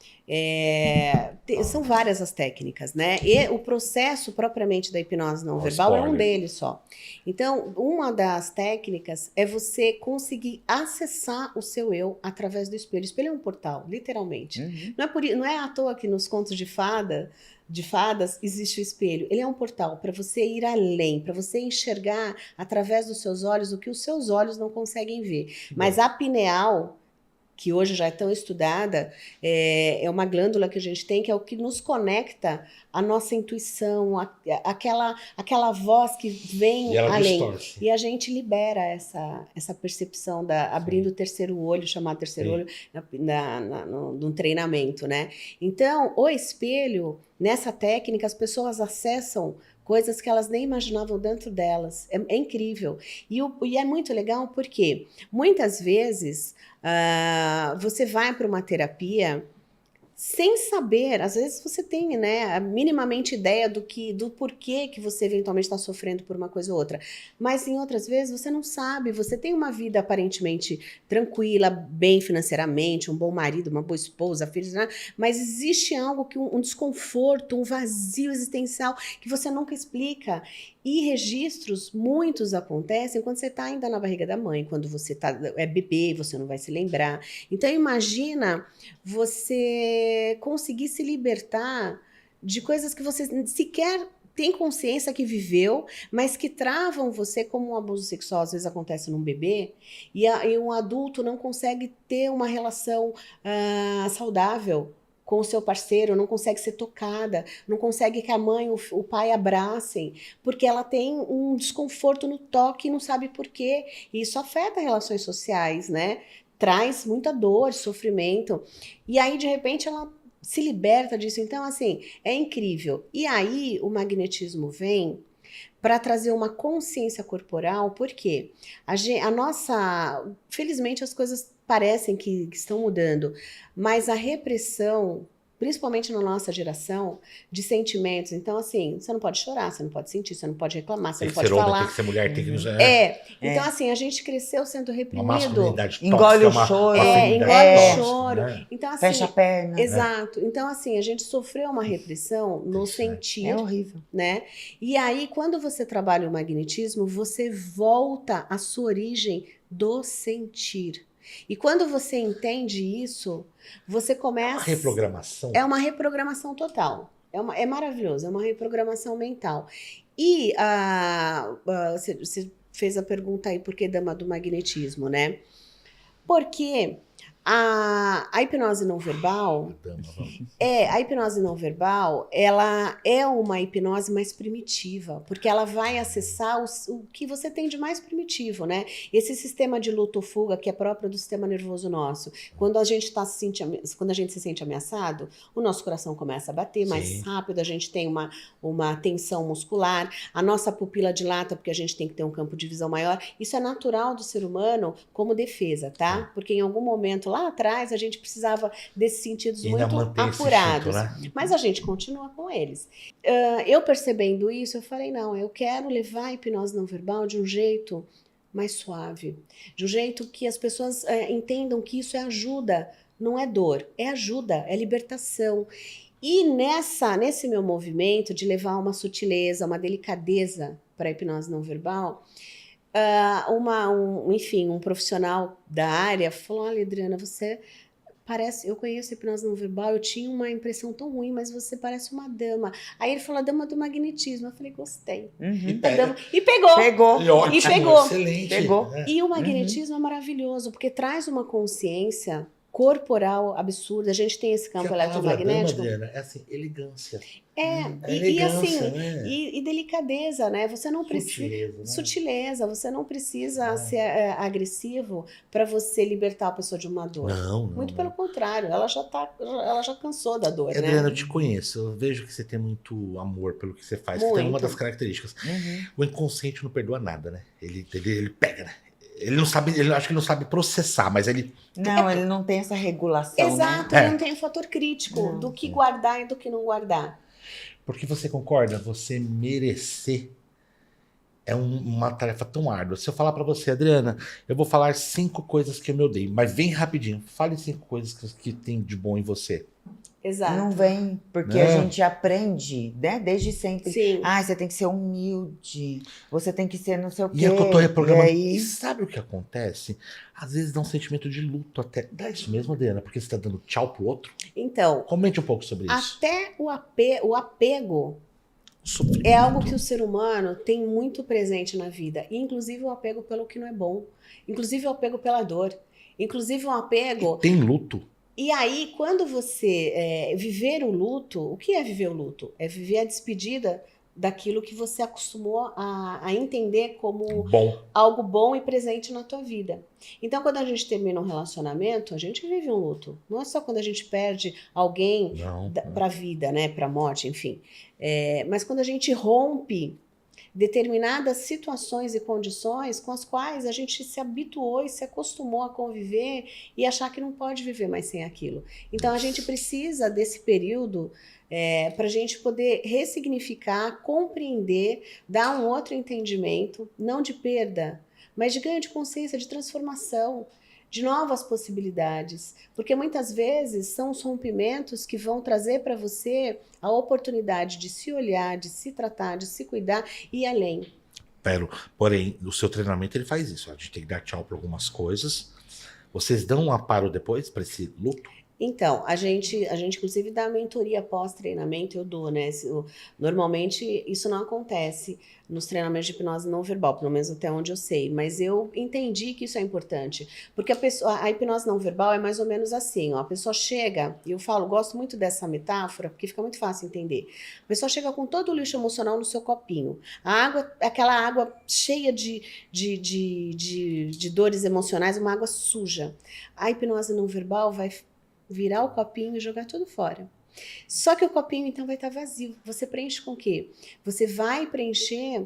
S2: são várias as técnicas, né? E o processo propriamente da hipnose não verbal é um
S1: spoiler.
S2: deles só. Então, uma das técnicas é você conseguir acessar o seu eu através do espelho. O espelho é um portal, literalmente.
S3: Uhum.
S2: Não é à toa que nos contos de fadas existe o espelho. Ele é um portal para você ir além, para você enxergar através dos seus olhos o que os seus olhos não conseguem ver. Mas a pineal, que hoje já é tão estudada, é uma glândula que a gente tem, que é o que nos conecta à nossa intuição, aquela voz que vem
S1: E ela
S2: além.
S1: distorce.
S2: E a gente libera essa percepção abrindo o terceiro olho, chamado terceiro
S1: Sim.
S2: olho, num treinamento, né? Então, o espelho, nessa técnica, as pessoas acessam coisas que elas nem imaginavam dentro delas. É incrível. E é muito legal porque, muitas vezes, você vai para uma terapia sem saber, às vezes você tem, né, minimamente ideia do porquê que você eventualmente está sofrendo por uma coisa ou outra, mas em outras vezes você não sabe, você tem uma vida aparentemente tranquila, bem financeiramente, um bom marido, uma boa esposa, filhos, né? Mas existe algo que um desconforto, um vazio existencial que você nunca explica. E registros, muitos acontecem quando você está ainda na barriga da mãe, quando você é bebê, você não vai se lembrar. Então imagina você conseguir se libertar de coisas que você sequer tem consciência que viveu, mas que travam você, como um abuso sexual às vezes acontece num bebê, e um adulto não consegue ter uma relação saudável com o seu parceiro, não consegue ser tocada, não consegue que a mãe, o pai abracem, porque ela tem um desconforto no toque e não sabe por quê. E isso afeta relações sociais, né? Traz muita dor, sofrimento. E aí, de repente, ela se liberta disso. Então, assim, é incrível. E aí, o magnetismo vem para trazer uma consciência corporal, porque a nossa... Felizmente, as coisas parecem que estão mudando, mas a repressão, principalmente na nossa geração, de sentimentos. Então, assim, você não pode chorar, você não pode sentir, você não pode reclamar, você
S1: Tem
S2: não
S1: que
S2: pode
S1: ser homem,
S2: falar.
S1: tem que ser mulher, tem que...
S2: Então, assim, a gente cresceu sendo
S1: Uma
S2: reprimido.
S1: masculinidade
S3: Engole
S1: tóxica,
S3: o choro.
S1: feminidade
S2: Engole o
S1: tóxica,
S2: choro.
S1: né?
S2: Então, assim,
S3: Fecha a perna.
S2: exato. Então, assim, a gente sofreu uma repressão no
S1: Isso,
S2: sentir,
S3: É horrível.
S2: né? E aí, quando você trabalha o magnetismo, você volta à sua origem do sentir. E quando você entende isso, você começa...
S1: Uma reprogramação.
S2: É uma reprogramação total. É maravilhoso, é uma reprogramação mental. E você fez a pergunta aí, por que dama do magnetismo, né? Porque a hipnose não verbal... A hipnose não verbal, ela é uma hipnose mais primitiva, porque ela vai acessar o que você tem de mais primitivo, né? Esse sistema de luta ou fuga que é próprio do sistema nervoso nosso. Quando a gente se sente ameaçado, o nosso coração começa a bater mais rápido, a gente tem uma tensão muscular, a nossa pupila dilata porque a gente tem que ter um campo de visão maior. Isso é natural do ser humano como defesa, tá? Porque em algum momento lá lá atrás a gente precisava desses sentidos
S1: E ainda
S2: muito
S1: mantém esse
S2: apurados.
S1: instinto, né?
S2: Mas a gente continua com eles. Eu percebendo isso, eu falei, não, eu quero levar a hipnose não verbal de um jeito mais suave, de um jeito que as pessoas entendam que isso é ajuda, não é dor, é ajuda, é libertação. E nesse meu movimento de levar uma sutileza, uma delicadeza para a hipnose não verbal, enfim, um profissional da área falou, olha, Adriana, você parece, eu conheço a hipnose não verbal, eu tinha uma impressão tão ruim, mas você parece uma dama. Aí ele falou, a dama do magnetismo. Eu falei, gostei.
S1: E
S2: Da
S1: pega.
S2: dama. E pegou.
S3: Pegou.
S1: E ótimo,
S2: E pegou.
S1: excelente.
S3: Pegou.
S1: né?
S2: E o magnetismo é maravilhoso, porque traz uma consciência corporal absurda. A gente tem esse campo
S1: Porque a palavra
S2: eletromagnético.
S1: dama, Adriana, é assim, elegância.
S2: É,
S1: É
S2: e
S1: elegância,
S2: assim,
S1: né?
S2: e delicadeza, né? Você não precisa.
S1: Sutileza, né?
S2: Sutileza, você não precisa ser agressivo para você libertar a pessoa de uma dor.
S1: Não.
S2: Muito pelo contrário, ela já cansou da dor,
S1: Adriana,
S2: né?
S1: eu te conheço, eu vejo que você tem muito amor pelo que você faz.
S2: Muito.
S1: Tem uma das características. O inconsciente não perdoa nada, né? Ele pega, né? Ele não sabe, acho que ele não sabe processar, mas ele.
S3: Não, ele não tem essa regulação,
S2: Exato,
S3: né?
S2: ele não tem um fator crítico
S3: Não.
S2: do que guardar e do que não guardar.
S1: Porque você concorda? Você merecer é uma tarefa tão árdua. Se eu falar pra você, Adriana, eu vou falar 5 coisas que eu me odeio, mas vem rapidinho. Fale 5 coisas que tem de bom em você.
S2: Exato.
S3: Não vem, porque a gente aprende, né? Desde sempre.
S2: Sim.
S3: Ah, você tem que ser humilde, você tem que ser não sei o quê.
S1: E é que eu tô reprogramando.
S3: E aí...
S1: E sabe o que acontece? Às vezes dá um sentimento de luto até. Dá isso mesmo, Adriana? Porque você tá dando tchau pro outro?
S2: Então,
S1: Comente um pouco sobre isso.
S2: até o apego
S1: Sofrimento.
S2: é algo que o ser humano tem muito presente na vida. E, inclusive o apego pelo que não é bom. Inclusive o apego pela dor. Inclusive o apego...
S1: Tem luto.
S2: E aí, quando você viver o luto, o que é viver o luto? É viver a despedida daquilo que você acostumou a entender como
S1: Bom.
S2: algo bom e presente na tua vida. Então, quando a gente termina um relacionamento, a gente vive um luto. Não é só quando a gente perde alguém
S1: Não.
S2: para a vida, né, para a morte, enfim. Mas quando a gente rompe determinadas situações e condições com as quais a gente se habituou e se acostumou a conviver e achar que não pode viver mais sem aquilo. Então a gente precisa desse período para a gente poder ressignificar, compreender, dar um outro entendimento, não de perda, mas de ganho de consciência, de transformação, de novas possibilidades, porque muitas vezes são os rompimentos que vão trazer para você a oportunidade de se olhar, de se tratar, de se cuidar e ir além.
S1: Porém, o seu treinamento ele faz isso. A gente tem que dar tchau para algumas coisas. Vocês dão um amparo depois para esse luto?
S2: Então, a gente inclusive dá mentoria pós-treinamento, eu dou, né? Normalmente isso não acontece nos treinamentos de hipnose não verbal, pelo menos até onde eu sei, mas eu entendi que isso é importante, porque a hipnose não verbal é mais ou menos assim, ó, a pessoa chega, e eu gosto muito dessa metáfora, porque fica muito fácil entender, a pessoa chega com todo o lixo emocional no seu copinho, a água, aquela água cheia de dores emocionais, uma água suja, a hipnose não verbal vai virar o copinho e jogar tudo fora. Só que o copinho, então, vai estar vazio. Você preenche com o quê? Você vai preencher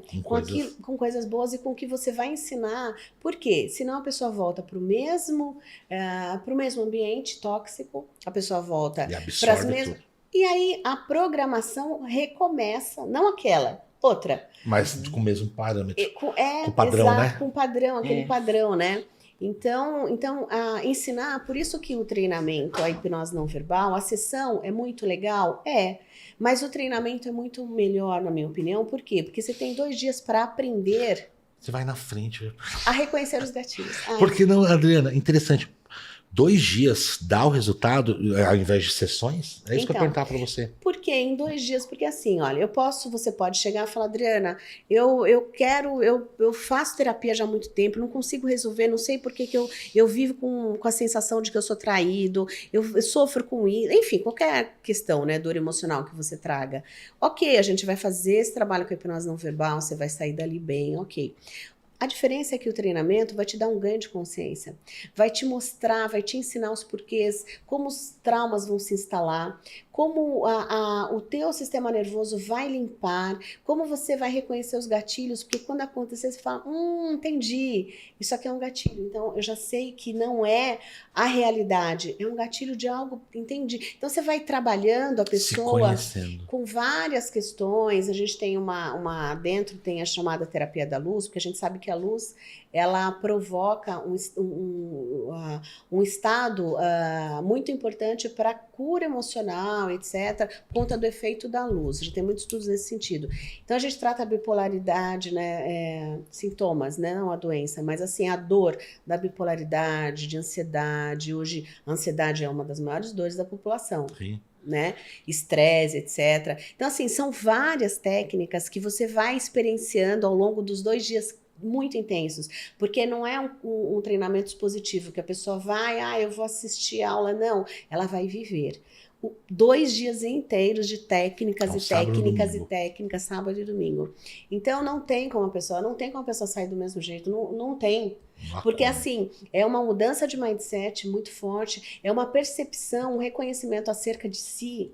S2: com coisas boas e com o que você vai ensinar. Por quê? Senão a pessoa volta para o mesmo ambiente tóxico, a pessoa volta para as mesmas... E aí a programação recomeça, não aquela, outra.
S1: Mas com o mesmo parâmetro.
S2: Com o
S1: padrão,
S2: exato,
S1: né?
S2: Com o padrão, aquele padrão, né? Então ensinar, por isso que o treinamento, a hipnose não verbal, a sessão é muito legal? Mas o treinamento é muito melhor, na minha opinião, por quê? Porque você tem 2 dias para aprender.
S1: Você vai na frente.
S2: A reconhecer os gatilhos.
S1: Porque não, Adriana, interessante. 2 dias dá o resultado ao invés de sessões? É isso que eu ia perguntar para você.
S2: Por quê? Em 2 dias? Porque assim, olha, você pode chegar e falar, Adriana, eu faço terapia já há muito tempo, não consigo resolver, não sei por que eu vivo com a sensação de que eu sou traído, eu sofro com isso, enfim, qualquer questão, né, dor emocional que você traga. Ok, a gente vai fazer esse trabalho com a hipnose não verbal, você vai sair dali bem, ok. A diferença é que o treinamento vai te dar um ganho de consciência, vai te mostrar, vai te ensinar os porquês, como os traumas vão se instalar, como o teu sistema nervoso vai limpar, como você vai reconhecer os gatilhos, porque quando acontecer, você fala, entendi, isso aqui é um gatilho. Então, eu já sei que não é a realidade, é um gatilho de algo, entendi. Então, você vai trabalhando a
S1: Se
S2: pessoa
S1: conhecendo.
S2: com várias questões. A gente tem dentro tem a chamada terapia da luz, porque a gente sabe que a luz, ela provoca um estado muito importante para cura emocional, etc., por conta do efeito da luz. Já tem muitos estudos nesse sentido. Então, a gente trata a bipolaridade, né, sintomas, né, não a doença, mas assim, a dor da bipolaridade, de ansiedade. Hoje, a ansiedade é uma das maiores dores da população.
S1: Sim.
S2: Né? Estresse, etc. Então, assim, são várias técnicas que você vai experienciando ao longo dos 2 dias muito intensos, porque não é um treinamento expositivo que a pessoa vai, eu vou assistir a aula, não, ela vai viver 2 dias inteiros de técnicas e técnicas e técnicas, sábado e domingo. Então não tem como a pessoa sair do mesmo jeito, não tem. Porque assim, é uma mudança de mindset muito forte, é uma percepção, um reconhecimento acerca de si,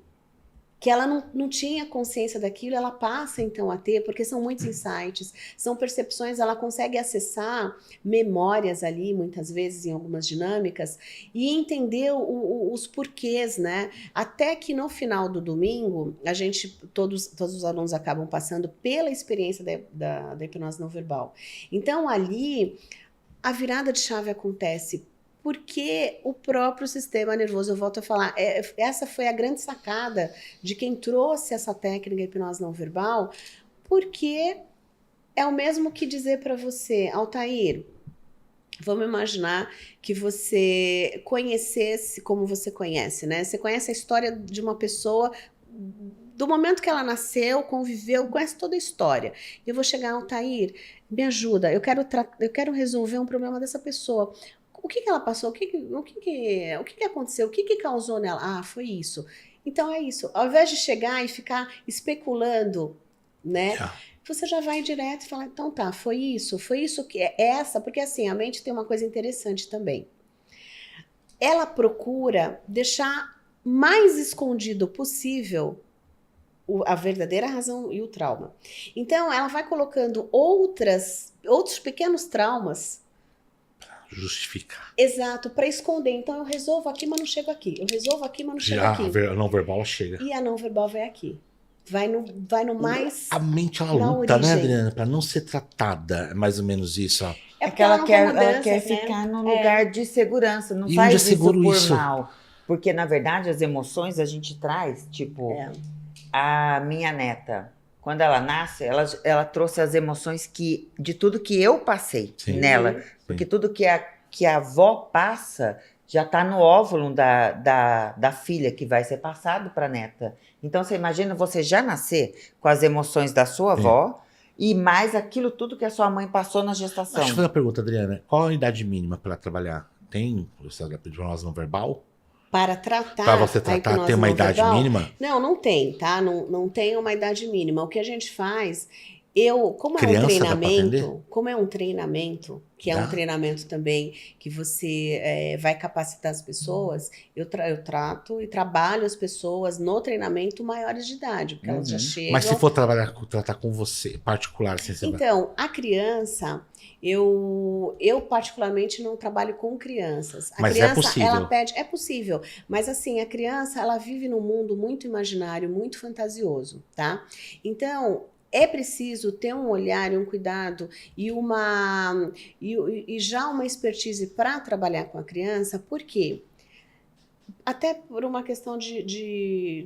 S2: que ela não tinha consciência daquilo, ela passa então a ter, porque são muitos insights, são percepções, ela consegue acessar memórias ali, muitas vezes em algumas dinâmicas, e entender os porquês, né? Até que no final do domingo, todos os alunos acabam passando pela experiência da hipnose não verbal. Então ali, a virada de chave acontece porque o próprio sistema nervoso, eu volto a falar, essa foi a grande sacada de quem trouxe essa técnica de hipnose não verbal, porque é o mesmo que dizer para você, Altair, vamos imaginar que você conhecesse como você conhece, né? Você conhece a história de uma pessoa do momento que ela nasceu, conviveu, conhece toda a história. Eu vou chegar, Altair, me ajuda, eu quero resolver um problema dessa pessoa. O que ela passou? O que aconteceu? O que causou nela? Foi isso. Então é isso. Ao invés de chegar e ficar especulando, né? Você já vai direto e fala, então tá, foi isso que é essa, porque assim, a mente tem uma coisa interessante também. Ela procura deixar mais escondido possível a verdadeira razão e o trauma. Então, ela vai colocando outros pequenos traumas.
S1: Justificar.
S2: Exato, para esconder. Então, eu resolvo aqui, mas não chego aqui. Eu resolvo aqui, mas não chego aqui.
S1: A não verbal chega.
S2: E a não verbal vai aqui. Vai no mais.
S1: A mente, ela luta, né, Adriana? Para não ser tratada. É mais ou menos isso, ó.
S3: É porque ela quer ficar num lugar de segurança. Não faz isso por mal. Porque, na verdade, as emoções a gente traz, tipo, a minha neta, quando ela nasce, ela trouxe as emoções de tudo que eu passei nela. Porque tudo que a avó passa já está no óvulo da filha, que vai ser passado para a neta. Então, você imagina você já nascer com as emoções da sua avó e mais aquilo tudo que a sua mãe passou na gestação.
S1: Deixa eu fazer uma pergunta, Adriana. Qual a idade mínima para trabalhar? Tem hipnose não verbal?
S2: Para tratar.
S1: Para você tratar, tem uma idade mínima?
S2: Não tem, tá? Não tem uma idade mínima. O que a gente faz, como é um treinamento, que é um treinamento também que você vai capacitar as pessoas, eu trato e trabalho as pessoas no treinamento maiores de idade, porque elas já chegam.
S1: Mas se for tratar com você, particular, assim,
S2: então, a criança, eu particularmente não trabalho com crianças. A
S1: mas
S2: criança,
S1: é possível.
S2: ela pede, é possível, mas assim, a criança, ela vive num mundo muito imaginário, muito fantasioso, tá? Então, é preciso ter um olhar e um cuidado e já uma expertise para trabalhar com a criança, por quê? Até por uma questão de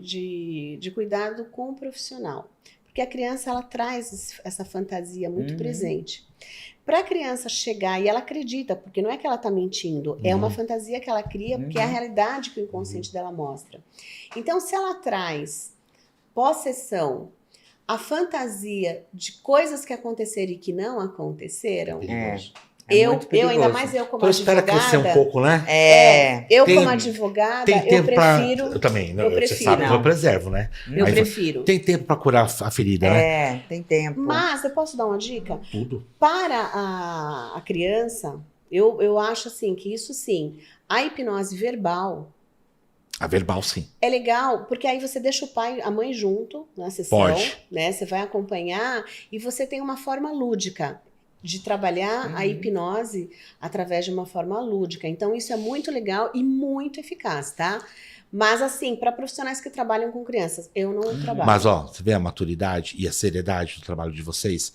S2: cuidado com o profissional. Porque a criança, ela traz essa fantasia muito presente. Para a criança chegar, e ela acredita, porque não é que ela está mentindo, é uma fantasia que ela cria, porque é a realidade que o inconsciente dela mostra. Então, se ela traz pós-sessão, a fantasia de coisas que aconteceram e que não aconteceram, eu ainda mais eu como advogada.
S1: Espera crescer um pouco, né?
S2: Como advogada, eu prefiro.
S1: Eu também,
S2: você
S1: sabe que eu preservo, né?
S2: Eu prefiro.
S1: Tem tempo para curar a ferida, né?
S3: Tem tempo.
S2: Mas eu posso dar uma dica?
S1: Tudo.
S2: Para a criança, eu acho assim que isso sim, a hipnose verbal.
S1: A verbal, sim.
S2: É legal, porque aí você deixa o pai, a mãe junto na sessão,
S1: Pode.
S2: né? Você vai acompanhar e você tem uma forma lúdica de trabalhar a hipnose através de uma forma lúdica. Então, isso é muito legal e muito eficaz, tá? Mas, assim, para profissionais que trabalham com crianças, eu não trabalho.
S1: Mas, ó, você vê a maturidade e a seriedade do trabalho de vocês,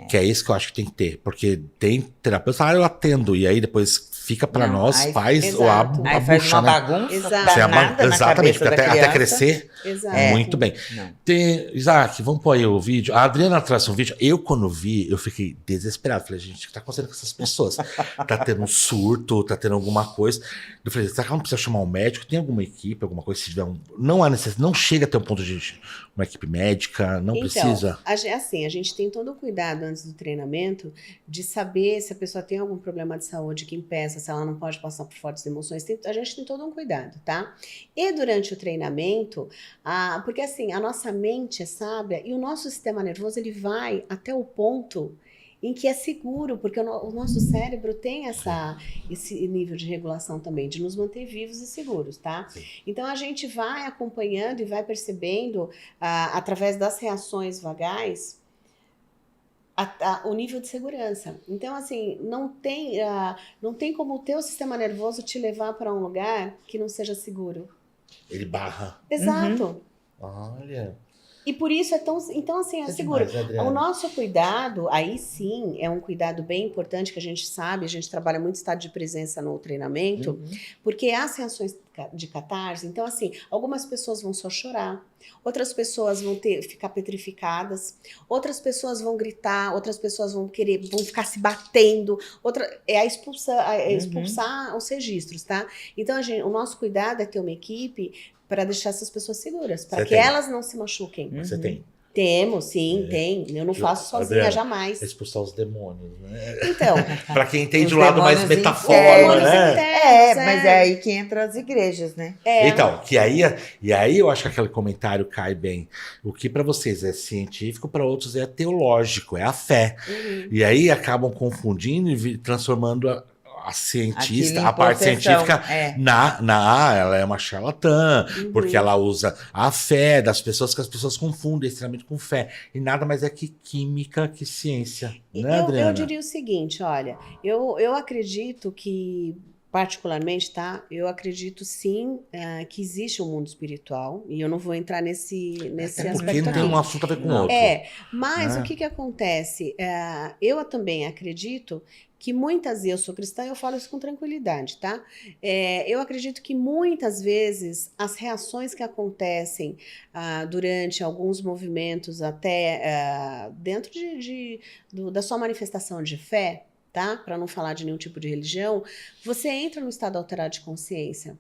S1: que é isso que eu acho que tem que ter. Porque tem terapeuta, eu atendo, e aí depois fica pra
S3: Não,
S1: nós,
S3: aí-
S1: faz
S2: Exato.
S1: a
S3: Aí faz
S1: bucha,
S3: uma
S1: né?
S3: bagunça
S2: Exato.
S1: Você é
S3: danada na
S1: exatamente,
S3: cabeça
S1: porque
S3: da
S1: até
S3: criança.
S1: crescer,
S2: Exato.
S1: muito bem.
S3: Não.
S1: Tem, Isaac, vamos pôr aí o vídeo. A Adriana trouxe um vídeo. Eu, quando vi, eu fiquei desesperado. Falei, gente, o que tá acontecendo com essas pessoas? Tá tendo um surto, tá tendo alguma coisa. Eu falei, será que não precisa chamar um médico? Tem alguma equipe, alguma coisa? Se tiver não há necessidade, não chega a ter um ponto de uma equipe médica, não precisa.
S2: Assim, a gente tem todo o cuidado antes do treinamento de saber se a pessoa tem algum problema de saúde que impeça, se ela não pode passar por fortes emoções. A gente tem todo um cuidado, tá? E durante o treinamento, porque assim, a nossa mente é sábia e o nosso sistema nervoso, ele vai até o ponto em que é seguro, porque o nosso cérebro tem esse nível de regulação também, de nos manter vivos e seguros, tá?
S1: Sim.
S2: Então, a gente vai acompanhando e vai percebendo, através das reações vagais, o nível de segurança. Então, assim, não tem como o teu sistema nervoso te levar para um lugar que não seja seguro.
S1: Ele barra.
S2: Exato.
S1: Olha.
S2: E por isso é tão... Então, assim, é seguro.
S1: demais, Adriana.
S2: O nosso cuidado, aí sim, é um cuidado bem importante que a gente sabe, a gente trabalha muito estado de presença no treinamento, porque há reações de catarse. Então, assim, algumas pessoas vão só chorar, outras pessoas vão ficar petrificadas, outras pessoas vão gritar, outras pessoas vão ficar se batendo, expulsar os registros, tá? Então, o nosso cuidado é ter uma equipe para deixar essas pessoas seguras, para que elas não se machuquem.
S1: Você tem.
S2: Temos, sim, tem. Eu não faço sozinha,
S1: Adriana,
S2: jamais.
S1: Expulsar os demônios, né?
S2: Então,
S1: Pra quem entende
S3: Os
S1: o lado mais
S3: demônios
S1: metafórico,
S3: internos.
S1: né?
S3: Mas é aí que entra as igrejas, né?
S1: Então, e aí eu acho que aquele comentário cai bem. O que pra vocês é científico, pra outros é teológico, é a fé. E aí acabam confundindo e transformando a cientista,
S3: Aquilo
S1: a parte
S3: em
S1: científica
S3: possessão,
S1: ela é uma charlatã, porque ela usa a fé das pessoas, que as pessoas confundem extremamente com fé. E nada mais é que química, que ciência, né, Adriana?
S2: eu diria o seguinte, olha, eu acredito que, particularmente, tá? Eu acredito sim que existe um mundo espiritual, e eu não vou entrar nesse
S1: Até
S2: aspecto
S1: porque não tem
S2: aqui.
S1: um assunto a ver com o outro.
S2: Mas
S1: né?
S2: o que acontece? Eu também acredito que muitas vezes, eu sou cristã e eu falo isso com tranquilidade, tá? Eu acredito que muitas vezes as reações que acontecem durante alguns movimentos, até dentro da sua manifestação de fé, tá? Para não falar de nenhum tipo de religião, você entra no estado alterado de consciência.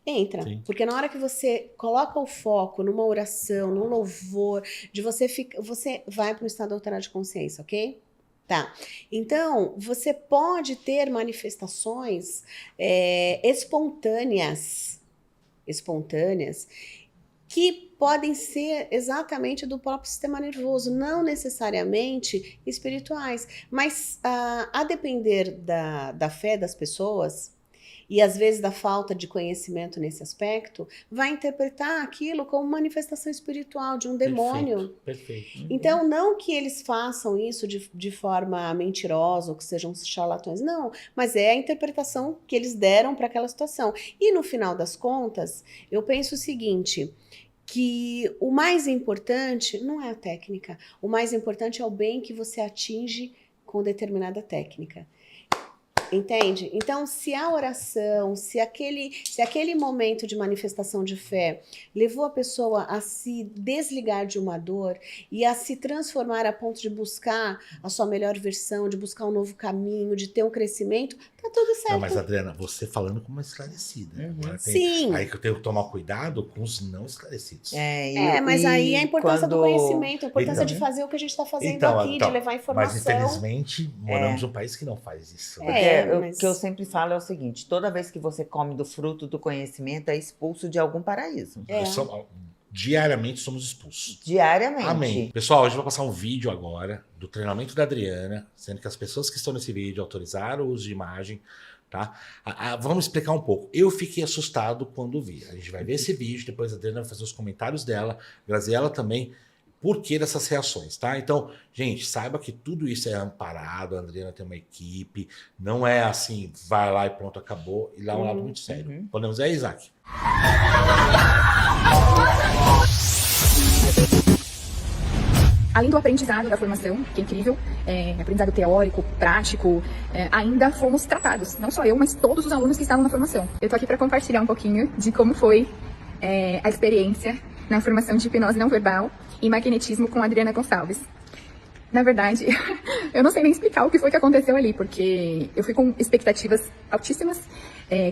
S2: Entra.
S1: Sim.
S2: Porque na hora que você coloca o foco numa oração, num louvor, você vai para um estado alterado de consciência, ok? Tá. Então, você pode ter manifestações espontâneas, que podem ser exatamente do próprio sistema nervoso, não necessariamente espirituais. Mas, a depender da fé das pessoas, e às vezes da falta de conhecimento nesse aspecto, vai interpretar aquilo como manifestação espiritual de um demônio.
S1: Perfeito.
S2: Então, não que eles façam isso de forma mentirosa, ou que sejam charlatões, não, mas é a interpretação que eles deram para aquela situação. E no final das contas, eu penso o seguinte, que o mais importante não é a técnica, o mais importante é o bem que você atinge com determinada técnica. Entende? Então, se a oração, se aquele momento de manifestação de fé levou a pessoa a se desligar de uma dor e a se transformar a ponto de buscar a sua melhor versão, de buscar um novo caminho, de ter um crescimento, tá tudo certo.
S1: Não, mas Adriana, você falando como uma esclarecida. Agora
S2: Sim.
S1: Aí que eu tenho que tomar cuidado com os não esclarecidos.
S2: Mas aí a importância do conhecimento, a importância de
S1: Então,
S2: fazer o que a gente está fazendo aqui, de levar informação.
S1: Mas infelizmente moramos num país que não faz isso.
S3: O que eu sempre falo é o seguinte, toda vez que você come do fruto do conhecimento, é expulso de algum paraíso.
S1: diariamente somos expulsos.
S3: Diariamente.
S1: Amém. Pessoal, a gente vai passar um vídeo agora do treinamento da Adriana, sendo que as pessoas que estão nesse vídeo autorizaram o uso de imagem, tá? Vamos explicar um pouco. Eu fiquei assustado quando vi. A gente vai ver esse vídeo, depois a Adriana vai fazer os comentários dela, Graziela também, por que dessas reações, tá? Então, gente, saiba que tudo isso é amparado, a Adriana tem uma equipe, não é assim, vai lá e pronto, acabou, e lá é um lado muito sério. Podemos ir, Isaac?
S4: Além do aprendizado da formação, que é incrível, aprendizado teórico, prático, ainda fomos tratados, não só eu, mas todos os alunos que estavam na formação. Eu tô aqui para compartilhar um pouquinho de como foi a experiência na formação de hipnose não verbal e magnetismo com a Adriana Gonçalves. Na verdade, eu não sei nem explicar o que foi que aconteceu ali, porque eu fui com expectativas altíssimas,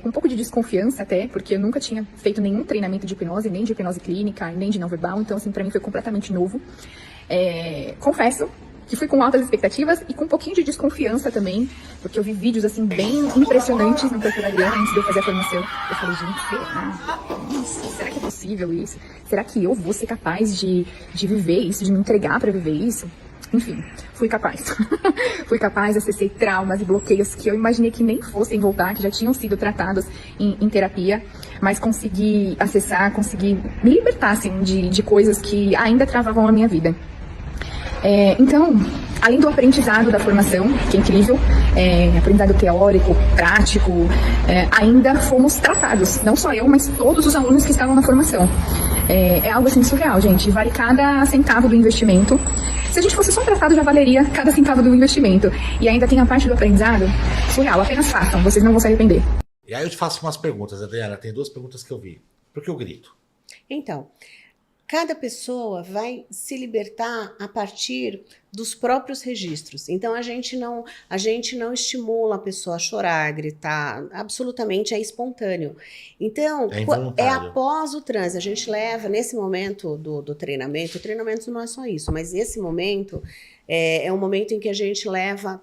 S4: com um pouco de desconfiança até, porque eu nunca tinha feito nenhum treinamento de hipnose, nem de hipnose clínica, nem de não verbal, então assim, pra mim foi completamente novo. Confesso que fui com altas expectativas e com um pouquinho de desconfiança também, porque eu vi vídeos assim bem impressionantes no perfil da Adriana antes de eu fazer a formação. Eu falei, gente, será que é possível isso? Será que eu vou ser capaz de viver isso, de me entregar para viver isso? Enfim, fui capaz. Fui capaz, acessei traumas e bloqueios que eu imaginei que nem fossem voltar, que já tinham sido tratados em terapia, mas consegui acessar, consegui me libertar assim, de coisas que ainda travavam a minha vida. Então, além do aprendizado da formação, que é incrível, aprendizado teórico, prático, ainda fomos tratados, não só eu, mas todos os alunos que estavam na formação. É algo assim surreal, gente, vale cada centavo do investimento. Se a gente fosse só tratado, já valeria cada centavo do investimento. E ainda tem a parte do aprendizado surreal, apenas façam, vocês não vão se arrepender.
S1: E aí eu te faço umas perguntas, Adriana, tem 2 perguntas que eu vi. Por que eu grito?
S2: Então, cada pessoa vai se libertar a partir dos próprios registros. Então, a gente não estimula a pessoa a chorar, a gritar, absolutamente é espontâneo. Então, é após o transe, a gente leva, nesse momento do treinamento, o treinamento não é só isso, mas esse momento é um momento em que a gente leva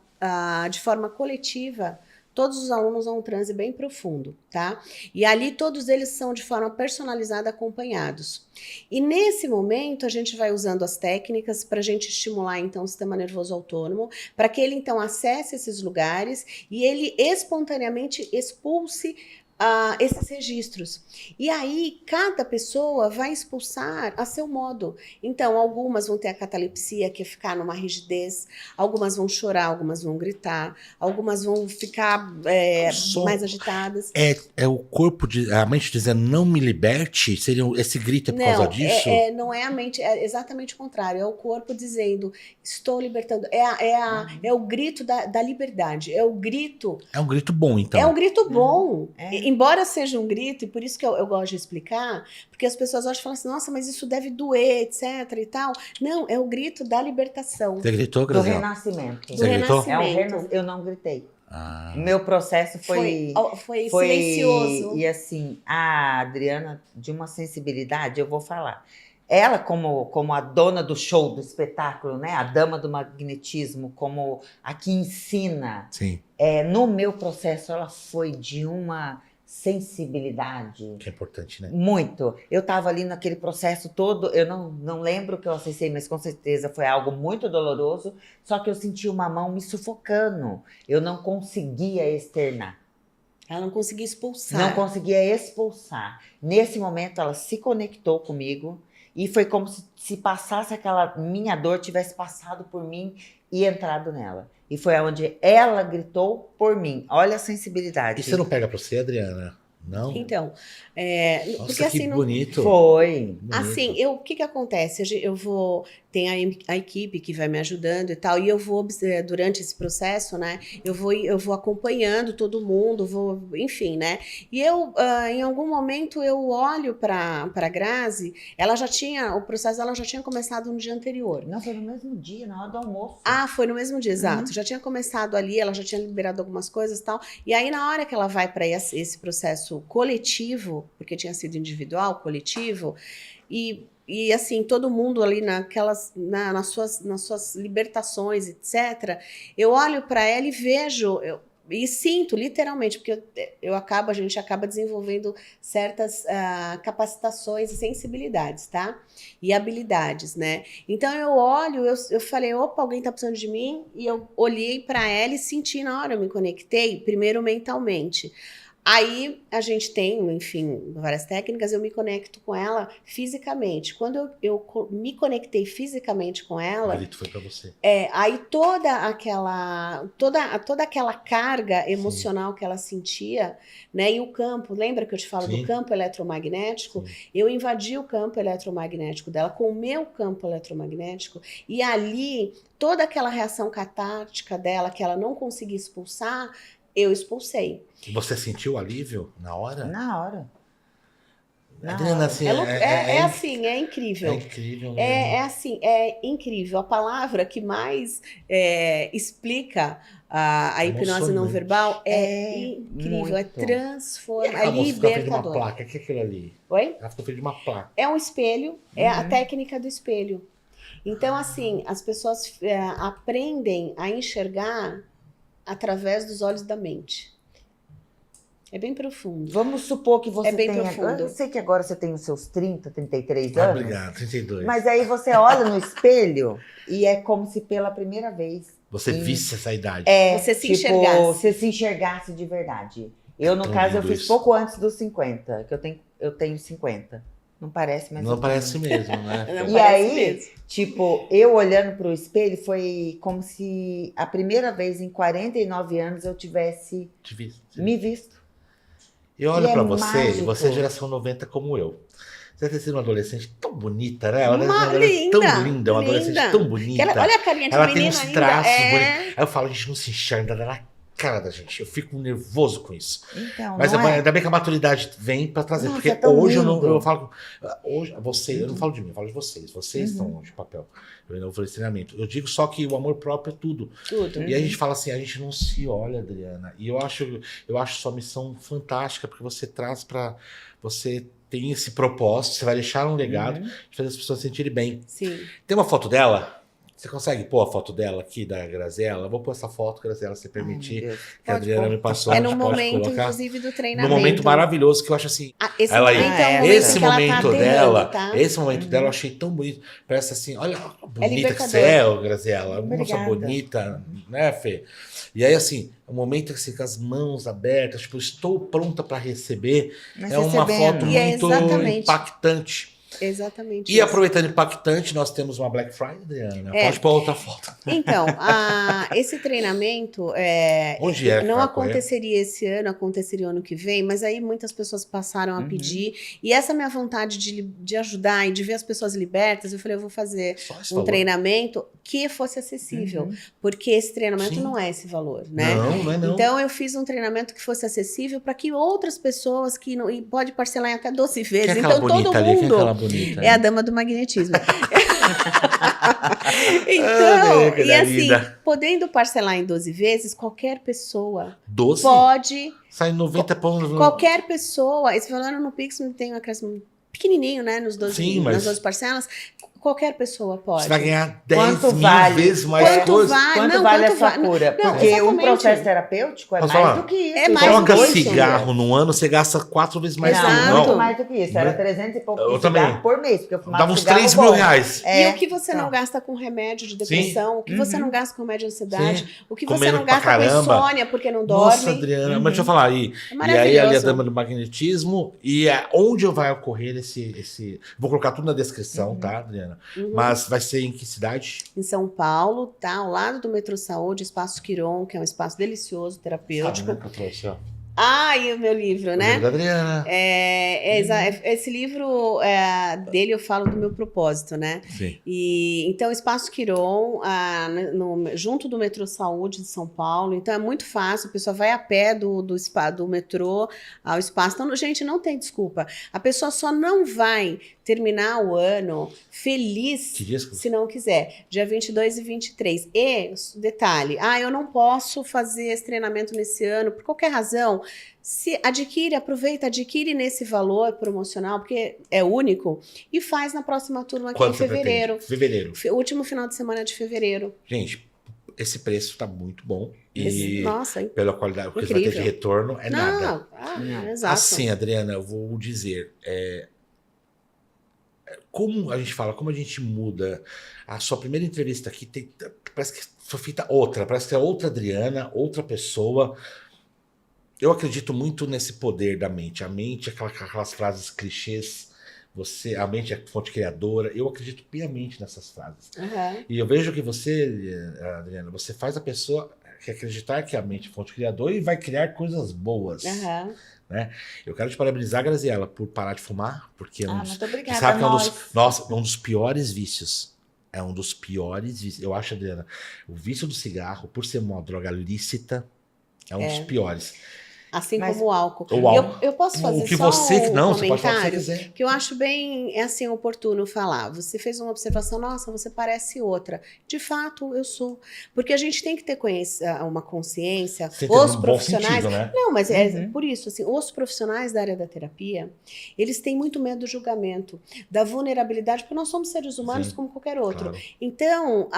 S2: de forma coletiva todos os alunos a um transe bem profundo, tá? E ali todos eles são de forma personalizada acompanhados. E nesse momento a gente vai usando as técnicas para a gente estimular então o sistema nervoso autônomo, para que ele então acesse esses lugares e ele espontaneamente expulse esses registros. E aí, cada pessoa vai expulsar a seu modo. Então, algumas vão ter a catalepsia, que é ficar numa rigidez, algumas vão chorar, algumas vão gritar, algumas vão ficar mais agitadas.
S1: É o corpo, a mente dizendo, não me liberte? Esse grito é por causa disso?
S2: Não é a mente, é exatamente o contrário. É o corpo dizendo, estou libertando. É o grito da liberdade. É o grito...
S1: É um grito bom, então.
S2: É um grito bom. Embora seja um grito, e por isso que eu gosto de explicar, porque as pessoas acham assim, nossa, mas isso deve doer, etc e tal. Não, é o grito da libertação.
S1: Você gritou,
S3: Do
S1: Graziela?
S3: renascimento.
S1: Você gritou?
S3: Eu não gritei. Meu processo foi
S2: silencioso.
S3: E assim, a Adriana, de uma sensibilidade, eu vou falar. Ela, como a dona do show, do espetáculo, né? A dama do magnetismo, como a que ensina.
S1: Sim.
S3: No meu processo, ela foi de uma sensibilidade.
S1: Que é importante, né?
S3: Muito. Eu estava ali naquele processo todo, eu não lembro o que eu acessei, mas com certeza foi algo muito doloroso, só que eu senti uma mão me sufocando. Eu não conseguia externar.
S2: Ela não conseguia expulsar.
S3: Não conseguia expulsar. Nesse momento, ela se conectou comigo e foi como se passasse aquela minha dor, tivesse passado por mim e entrado nela. E foi onde ela gritou por mim. Olha a sensibilidade.
S1: E você não pega pra você, Adriana? Não?
S2: Então,
S1: Nossa,
S2: porque
S1: que
S2: assim...
S1: bonito.
S3: Foi.
S1: Bonito.
S2: Assim, o que acontece? Eu vou... Tem a equipe que vai me ajudando e tal, e eu vou, durante esse processo, né, eu vou acompanhando todo mundo, enfim, né, e em algum momento, eu olho para a Grazi, o processo dela já tinha começado no dia anterior.
S3: Não, foi no mesmo dia, na hora do almoço.
S2: Foi no mesmo dia, exato. Já tinha começado ali, ela já tinha liberado algumas coisas e tal, e aí na hora que ela vai para esse processo coletivo, porque tinha sido individual, coletivo, e assim, todo mundo ali nas suas libertações, etc. Eu olho para ela e vejo E sinto, literalmente, porque a gente acaba desenvolvendo certas capacitações e sensibilidades, tá? E habilidades, né? Então eu olho, eu falei, opa, alguém tá precisando de mim? E eu olhei para ela e senti na hora, eu me conectei, primeiro mentalmente. Aí a gente tem, enfim, várias técnicas, eu me conecto com ela fisicamente. Quando eu me conectei fisicamente com
S1: O
S2: ela,
S1: grito foi pra você.
S2: aí toda aquela carga emocional que ela sentia, né? E o campo, lembra que eu te falo
S1: Sim.
S2: do campo eletromagnético?
S1: Sim.
S2: Eu invadi o campo eletromagnético dela com o meu campo eletromagnético, e ali toda aquela reação catártica dela que ela não conseguia expulsar, eu expulsei.
S1: Você sentiu alívio na hora?
S3: Na hora. Na
S1: Adriana,
S3: hora.
S1: assim,
S2: Assim, é incrível.
S1: é incrível.
S2: É assim, é incrível. A palavra que mais explica a hipnose não
S1: Emocionante.
S2: verbal é
S3: É
S2: incrível, é
S3: muito.
S1: E
S2: transformadora, é
S1: aquela moça ficou feita de uma
S2: libertadora.
S1: placa, o que é aquilo ali?
S2: Oi?
S1: Ela ficou feita de uma placa.
S2: É um espelho, é a
S3: Uhum.
S2: técnica do espelho. Então, assim, as pessoas aprendem a enxergar através dos olhos da mente. É bem profundo.
S3: Vamos supor que você
S2: É bem
S3: tenha...
S2: profundo.
S3: Eu sei que agora você tem os seus 30, 33
S1: Ah,
S3: anos.
S1: obrigado, 32.
S3: Mas aí você olha no espelho e é como se pela primeira vez...
S1: Você visse essa idade.
S2: Você se enxergasse.
S3: Você se enxergasse de verdade. Eu, no
S1: Tão
S3: caso, eu
S1: lindo
S3: fiz
S1: isso.
S3: pouco antes dos 50, que eu tenho 50. Não parece, mas
S1: Não
S3: eu tenho.
S1: parece mesmo, né?
S2: Não
S3: E
S2: parece
S3: aí,
S2: mesmo.
S3: tipo, eu olhando pro espelho, foi como se a primeira vez em 49 anos eu tivesse
S1: Te vi.
S3: me visto.
S1: Eu olho
S3: E é
S1: pra você,
S3: mágico.
S1: você é geração 90 como eu. Você deve ter sido uma adolescente tão bonita, né? Ela
S2: Uma
S1: deve ser
S2: linda,
S1: tão linda, uma adolescente
S2: linda.
S1: tão bonita.
S2: Olha a carinha de
S1: Ela tem
S2: menina
S1: uns
S2: ainda.
S1: traços
S2: É.
S1: bonitos. Aí eu falo, a gente não se enxerga, dá na cara da gente. Eu fico nervoso com isso.
S3: Então,
S1: Mas
S3: não é?
S1: ainda bem que a maturidade vem pra trazer.
S3: Nossa,
S1: porque
S3: é tão
S1: hoje
S3: lindo.
S1: eu falo. Hoje, você, eu não falo de mim, eu falo de vocês. Vocês estão de papel. Eu ainda vou fazer esse treinamento. Eu digo só que o amor próprio é tudo.
S2: Tudo.
S1: E aí a gente fala assim, a gente não se olha, Adriana. E eu acho sua missão fantástica, porque você traz pra. Você tem esse propósito, você vai deixar um legado de fazer as pessoas se sentirem bem.
S2: Sim.
S1: Tem uma foto dela? Você consegue pôr a foto dela aqui, da Graziella? Eu vou pôr essa foto, Graziella, se permitir.
S3: Ai, meu Deus.
S1: Que a
S3: Pode
S1: Adriana
S3: pôr.
S1: me passou.
S2: É
S1: a
S2: no
S1: gente pode
S2: momento,
S1: colocar.
S2: inclusive, do
S1: Num
S2: treinamento.
S1: momento maravilhoso que eu acho assim.
S2: Esse
S1: Ela aí,
S2: momento é o momento
S1: esse
S2: que ela tá
S1: momento
S2: aterrando,
S1: dela,
S2: tá?
S1: esse momento dela eu achei tão bonito. Parece assim, olha a bonita que
S2: libertador.
S1: você é, ô, Graziella. Uma moça
S3: Obrigada.
S1: bonita, né, Fê? E aí, assim, o momento assim, com as mãos abertas, tipo, estou pronta para receber.
S3: Mas
S1: É uma
S3: recebendo.
S1: foto
S2: E é
S1: muito
S2: exatamente.
S1: impactante.
S2: Exatamente.
S1: E
S2: isso.
S1: aproveitando impactante, nós temos uma Black Friday, Adriana.
S2: É.
S1: Pode pôr outra foto.
S2: Então, esse treinamento
S1: Onde é que
S2: não
S1: vai ocorrer?
S2: aconteceria esse ano, aconteceria o ano que vem, mas aí muitas pessoas passaram a pedir. E essa minha vontade de ajudar e de ver as pessoas libertas, eu falei, eu vou fazer
S1: Só esse
S2: um
S1: valor.
S2: treinamento que fosse acessível. Porque esse treinamento
S1: Sim.
S2: não é esse valor, né?
S1: Não, não é não.
S2: Então, eu fiz um treinamento que fosse acessível para que outras pessoas que não. E pode parcelar em até 12
S1: Quem
S2: vezes.
S1: é aquela
S2: Então,
S1: bonita
S2: todo
S1: ali? Quem é
S2: mundo.
S1: aquela bonita?
S2: É a dama do magnetismo.
S1: Ah,
S2: Então,
S1: nega
S2: e
S1: da
S2: assim,
S1: vida.
S2: podendo parcelar em 12 vezes, qualquer pessoa
S1: 12?
S2: pode.
S1: Sai 90 pontos.
S2: Qualquer pessoa. Esse valor no Pix tem um acréscimo pequenininho, né? Nos 12,
S1: Sim, mas-
S2: nas 12 parcelas. Qualquer pessoa pode.
S1: Você vai ganhar 10
S3: Quanto
S1: mil
S3: vale?
S1: vezes mais
S2: Quanto
S1: coisa.
S2: vale?
S3: Quanto
S2: Não,
S3: vale
S2: quanto
S3: a sua
S2: vale?
S3: cura?
S2: Não,
S3: Porque um
S2: exatamente.
S3: processo terapêutico é
S1: Posso
S3: mais
S1: falar?
S3: do que isso.
S2: É mais
S1: Troca
S2: do que isso.
S1: cigarro num ano, você gasta 4 vezes mais
S2: Exato.
S1: que
S3: Não,
S1: um.
S3: muito
S1: Não.
S3: mais do que isso. Era
S1: Não.
S3: 300 e pouco
S1: Eu
S3: de cigarro
S1: também.
S3: por mês, porque eu fumava
S1: Dá uns
S3: cigarro
S1: 3 mil
S3: bom.
S1: reais.
S2: E o que você não
S3: Não.
S2: gasta com remédio de depressão, o que você não gasta com remédio de ansiedade,
S1: Sim.
S2: o que você
S1: Comendo
S2: não
S1: pra
S2: gasta com
S1: caramba.
S2: insônia porque não
S1: Nossa,
S2: dorme.
S1: Adriana, mas deixa eu falar aí.
S2: É
S1: E aí, ali a
S2: maravilhoso.
S1: dama do magnetismo. E onde vai ocorrer esse. Vou colocar tudo na descrição, tá, Adriana? Mas vai ser em que cidade?
S2: Em São Paulo, tá? Ao lado do Metrô Saúde, Espaço Quiron, que é um espaço delicioso, terapêutico.
S1: Sabe, né, que eu trouxe, ó.
S2: E o meu livro,
S1: O
S2: né?
S1: livro da Adriana.
S2: Esse livro dele eu falo do meu propósito, né?
S1: Sim.
S2: E então Espaço Quiron, junto do Metrô Saúde de São Paulo, então é muito fácil, a pessoa vai a pé do metrô ao espaço. Então, gente, não tem desculpa. A pessoa só não vai terminar o ano feliz
S1: Que dias que
S2: se não quiser. Dia 22 e 23. E, detalhe, eu não posso fazer esse treinamento nesse ano, por qualquer razão. Se aproveita, adquire nesse valor promocional, porque é único, e faz na próxima turma aqui
S1: Quando
S2: em
S1: você
S2: fevereiro.
S1: pretende? Fevereiro.
S2: Último final de semana de fevereiro.
S1: Gente, esse preço tá muito bom. E
S2: Nossa, hein?
S1: pela qualidade, o que você vai ter de
S2: Incrível.
S1: retorno é nada.
S3: Não.
S2: Exato.
S1: Assim, Adriana, eu vou dizer, como a gente fala, como a gente muda. A sua primeira entrevista aqui parece que foi feita outra, parece que é outra Adriana, outra pessoa. Eu acredito muito nesse poder da mente. A mente, aquelas frases clichês, a mente é fonte criadora. Eu acredito piamente nessas frases.
S2: Aham.
S1: E eu vejo que você, Adriana, você faz a pessoa acreditar que a mente é fonte criadora e vai criar coisas boas.
S2: Aham.
S1: Né? Eu quero te parabenizar, Graziela, por parar de fumar, porque
S3: Muito obrigada.
S1: sabe que é
S3: nós.
S1: um dos piores vícios. É um dos piores vícios. Eu acho, Adriana, o vício do cigarro, por ser uma droga lícita, é um dos piores.
S2: Assim
S3: Mas-
S2: como o álcool.
S1: O álcool.
S2: Eu posso fazer
S1: O que
S2: só
S1: você.
S2: um
S1: Não, você pode falar o que você
S2: comentário?
S1: quiser.
S2: Que eu acho bem, assim, oportuno falar. Você fez uma observação, nossa, você parece outra. De fato, eu sou. Porque a gente tem que ter uma consciência,
S1: Você tem
S2: os
S1: um bom
S2: profissionais...
S1: sentido, né?
S2: Não, mas é
S3: Uhum.
S2: por isso, assim, os profissionais da área da terapia, eles têm muito medo do julgamento, da vulnerabilidade, porque nós somos seres humanos
S1: Sim,
S2: como qualquer outro.
S1: Claro.
S2: Então,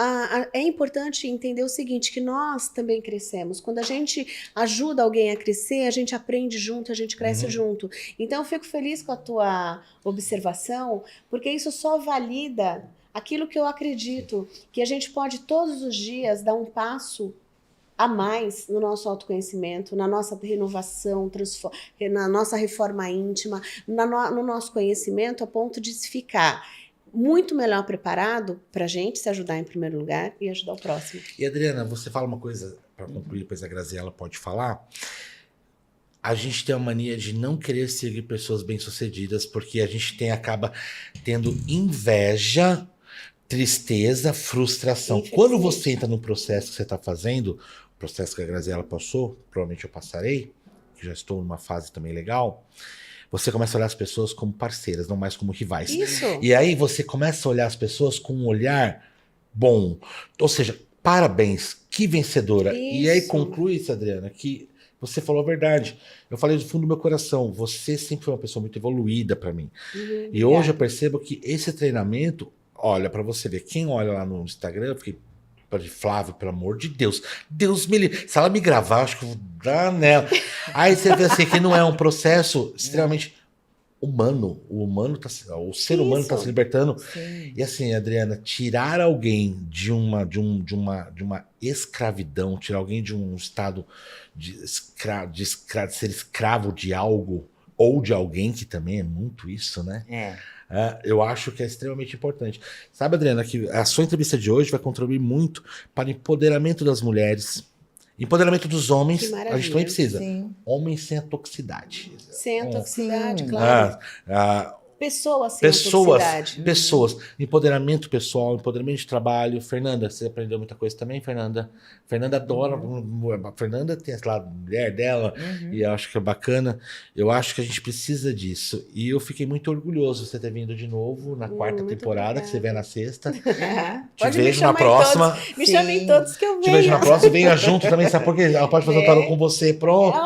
S2: é importante entender o seguinte, que nós também crescemos. Quando a gente ajuda alguém a crescer, a gente aprende junto, a gente cresce junto. Então, eu fico feliz com a tua observação, porque isso só valida aquilo que eu acredito, que a gente pode todos os dias dar um passo a mais no nosso autoconhecimento, na nossa renovação, na nossa reforma íntima, no nosso conhecimento, a ponto de ficar muito melhor preparado para a gente se ajudar em primeiro lugar e ajudar o próximo.
S1: E Adriana, você fala uma coisa, para concluir, depois a Graziela pode falar. A gente tem a mania de não querer seguir pessoas bem-sucedidas, porque a gente acaba tendo inveja, tristeza, frustração. Quando você entra no processo que você está fazendo, o processo que a Graziela passou, provavelmente eu passarei, que já estou numa fase também legal, você começa a olhar as pessoas como parceiras, não mais como rivais.
S2: Isso.
S1: E aí você começa a olhar as pessoas com um olhar bom. Ou seja, parabéns, que vencedora. E aí
S2: Isso.
S1: conclui-se, Adriana, que você falou a verdade. Eu falei do fundo do meu coração. Você sempre foi uma pessoa muito evoluída para mim. E hoje eu percebo que esse treinamento, olha, para você ver, quem olha lá no Instagram, eu fiquei, Flávio, pelo amor de Deus, Deus me livre. Se ela me gravar, acho que eu vou dar nela. Aí você vê assim que não é um processo extremamente humano. O ser humano está se libertando.
S3: Sim.
S1: E assim, Adriana, tirar alguém de uma escravidão, tirar alguém de um estado de ser escravo de algo ou de alguém, que também é muito isso, né? Eu acho que é extremamente importante. Sabe, Adriana, que a sua entrevista de hoje vai contribuir muito para o empoderamento das mulheres, empoderamento dos homens.
S2: Que maravilha.
S1: A gente também precisa.
S3: Sim.
S1: Homens sem a toxicidade.
S2: Sem a toxicidade,
S3: Sim.
S2: claro.
S1: Pessoas,
S2: Pessoas sem toxicidade.
S1: pessoas, empoderamento pessoal, empoderamento de trabalho. Fernanda, você aprendeu muita coisa também, Fernanda? Fernanda adora, a Fernanda tem lá a mulher dela, e eu acho que é bacana. Eu acho que a gente precisa disso. E eu fiquei muito orgulhoso de você ter vindo de novo na quarta
S2: muito
S1: temporada, que você
S2: obrigada.
S1: vem na sexta. Te
S2: Pode me
S1: vejo na
S2: chamar em
S1: próxima.
S2: todos. Me
S3: Sim.
S2: chamem todos que eu
S1: Te vejo na
S2: venho.
S1: próxima, venha junto também, sabe por quê? Ela pode fazer o tarô com você, pronto.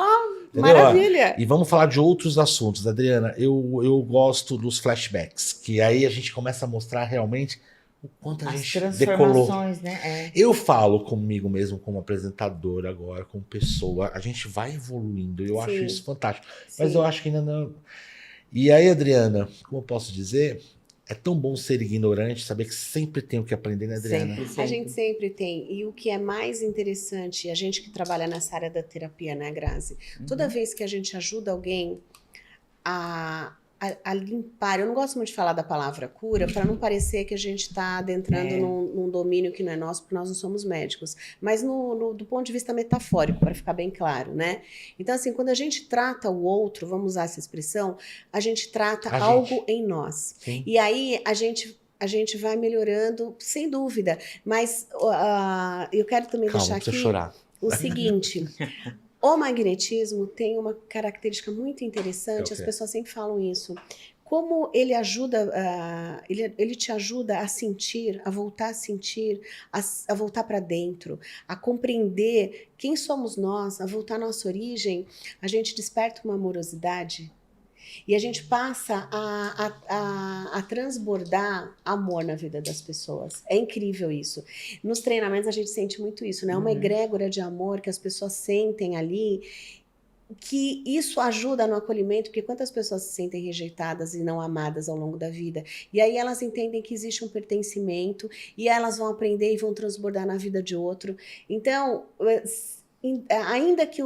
S1: Entendeu?
S2: Maravilha.
S1: E vamos falar de outros assuntos, Adriana. Eu gosto dos flashbacks, que aí a gente começa a mostrar realmente o quanto a
S3: As
S1: gente decolou.
S3: transformações, né?
S1: Eu falo comigo mesmo como apresentador agora, como pessoa. A gente vai evoluindo, eu acho
S2: Sim.
S1: isso fantástico. Mas
S2: Sim.
S1: eu acho que ainda não... E aí, Adriana, como eu posso dizer, é tão bom ser ignorante, saber que sempre tem o que aprender, né, Adriana?
S3: Sempre.
S2: A gente sempre tem. E o que é mais interessante, a gente que trabalha nessa área da terapia, né, Grazi? Toda vez que a gente ajuda alguém a limpar, eu não gosto muito de falar da palavra cura, para não parecer que a gente está adentrando num domínio que não é nosso, porque nós não somos médicos, mas do ponto de vista metafórico, para ficar bem claro, né? Então, assim, quando a gente trata o outro, vamos usar essa expressão, a gente trata algo em nós.
S1: Sim.
S2: E aí a gente vai melhorando, sem dúvida. Mas eu quero também
S1: Calma,
S2: deixar
S1: não precisa
S2: aqui
S1: chorar.
S2: o seguinte. O magnetismo tem uma característica muito interessante, as pessoas sempre falam isso. Como ele ajuda, ele te ajuda a sentir, a voltar a sentir, a voltar para dentro, a compreender quem somos nós, a voltar à nossa origem, a gente desperta uma amorosidade. E a gente passa a transbordar amor na vida das pessoas. É incrível isso. Nos treinamentos a gente sente muito isso, né? Uma egrégora de amor que as pessoas sentem ali, que isso ajuda no acolhimento, porque quantas pessoas se sentem rejeitadas e não amadas ao longo da vida? E aí elas entendem que existe um pertencimento e elas vão aprender e vão transbordar na vida de outro. Então, ainda que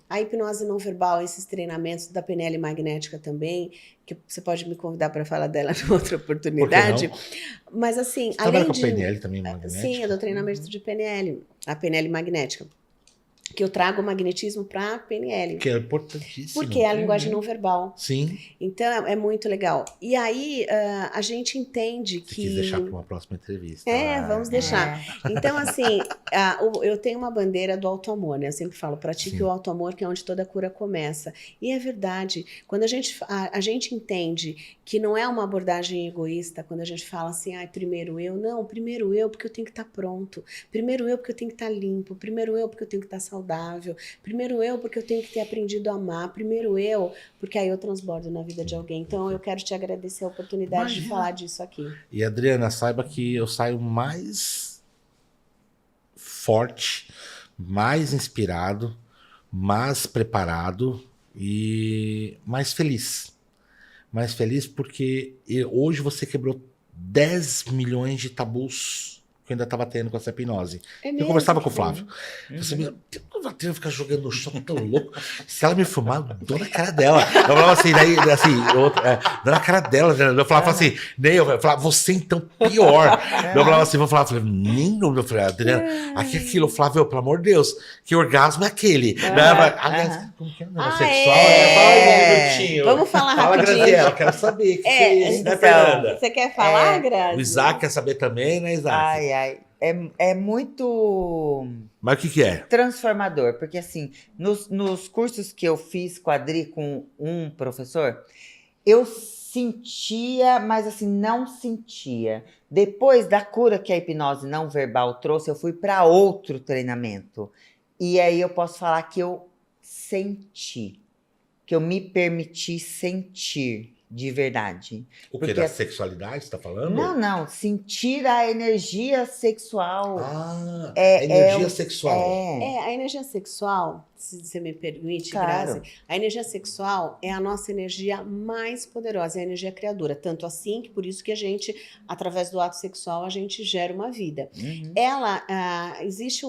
S2: a hipnose não verbal, esses treinamentos da PNL magnética também, que você pode me convidar para falar dela em outra oportunidade, mas assim,
S1: você
S2: além
S1: trabalha
S2: de...
S1: com PNL também, magnética?
S2: Sim, eu dou treinamento de PNL, a PNL magnética. Que eu trago o magnetismo para a PNL.
S1: Que é importantíssimo.
S2: Porque é a linguagem não verbal.
S1: Sim.
S2: Então, é muito legal. E aí, a gente entende que...
S1: Se quis deixar para uma próxima entrevista.
S2: Vamos deixar. Então, assim, eu tenho uma bandeira do auto-amor, né? Eu sempre falo, pratique o auto-amor, que é onde toda cura começa. E é verdade. Quando a gente entende que não é uma abordagem egoísta, quando a gente fala assim, primeiro eu. Não, primeiro eu porque eu tenho que estar pronto. Primeiro eu porque eu tenho que estar limpo. Primeiro eu porque eu tenho que estar saudável. Primeiro eu porque eu tenho que ter aprendido a amar. Primeiro eu porque aí eu transbordo na vida de alguém. Então eu quero te agradecer a oportunidade de falar disso aqui.
S1: E Adriana, saiba que eu saio mais forte, mais inspirado, mais preparado e mais feliz. Mais feliz porque hoje você quebrou 10 milhões de tabus que eu ainda estava tendo com essa hipnose. Eu conversava com o Flávio. Eu sabia, a Adriana fica jogando no chão, tão louco. Se ela me filmar, eu dou na cara dela. Eu falava assim, daí, assim, dou na cara dela. Eu falava assim, nem eu falava, você então pior. Eu falava assim, nem não. Eu falei, Adriana, aqui é aquilo, Flávio, pelo amor de Deus, que orgasmo é aquele? Aliás, como que é o negócio sexual? Fala aí um minutinho.
S2: Vamos falar rapidinho.
S1: Fala, Graziela, quero saber. O que é isso, né, Fernanda?
S2: Você quer falar, Grazi?
S1: O Isaac quer saber também, né, Isaac?
S3: É muito...
S1: Mas o que é?
S3: Transformador, porque assim, nos cursos que eu fiz com a Adri, com um professor, eu sentia, mas assim, não sentia. Depois da cura que a hipnose não verbal trouxe, eu fui para outro treinamento. E aí eu posso falar que eu senti, que eu me permiti sentir de verdade.
S1: O que? Da sexualidade, você tá falando?
S3: Não. Sentir a energia sexual.
S1: Energia sexual.
S2: A energia sexual, se você me permite,
S3: Claro.
S2: Grazi, a energia sexual é a nossa energia mais poderosa, é a energia criadora. Tanto assim que por isso que a gente, através do ato sexual, a gente gera uma vida. Existe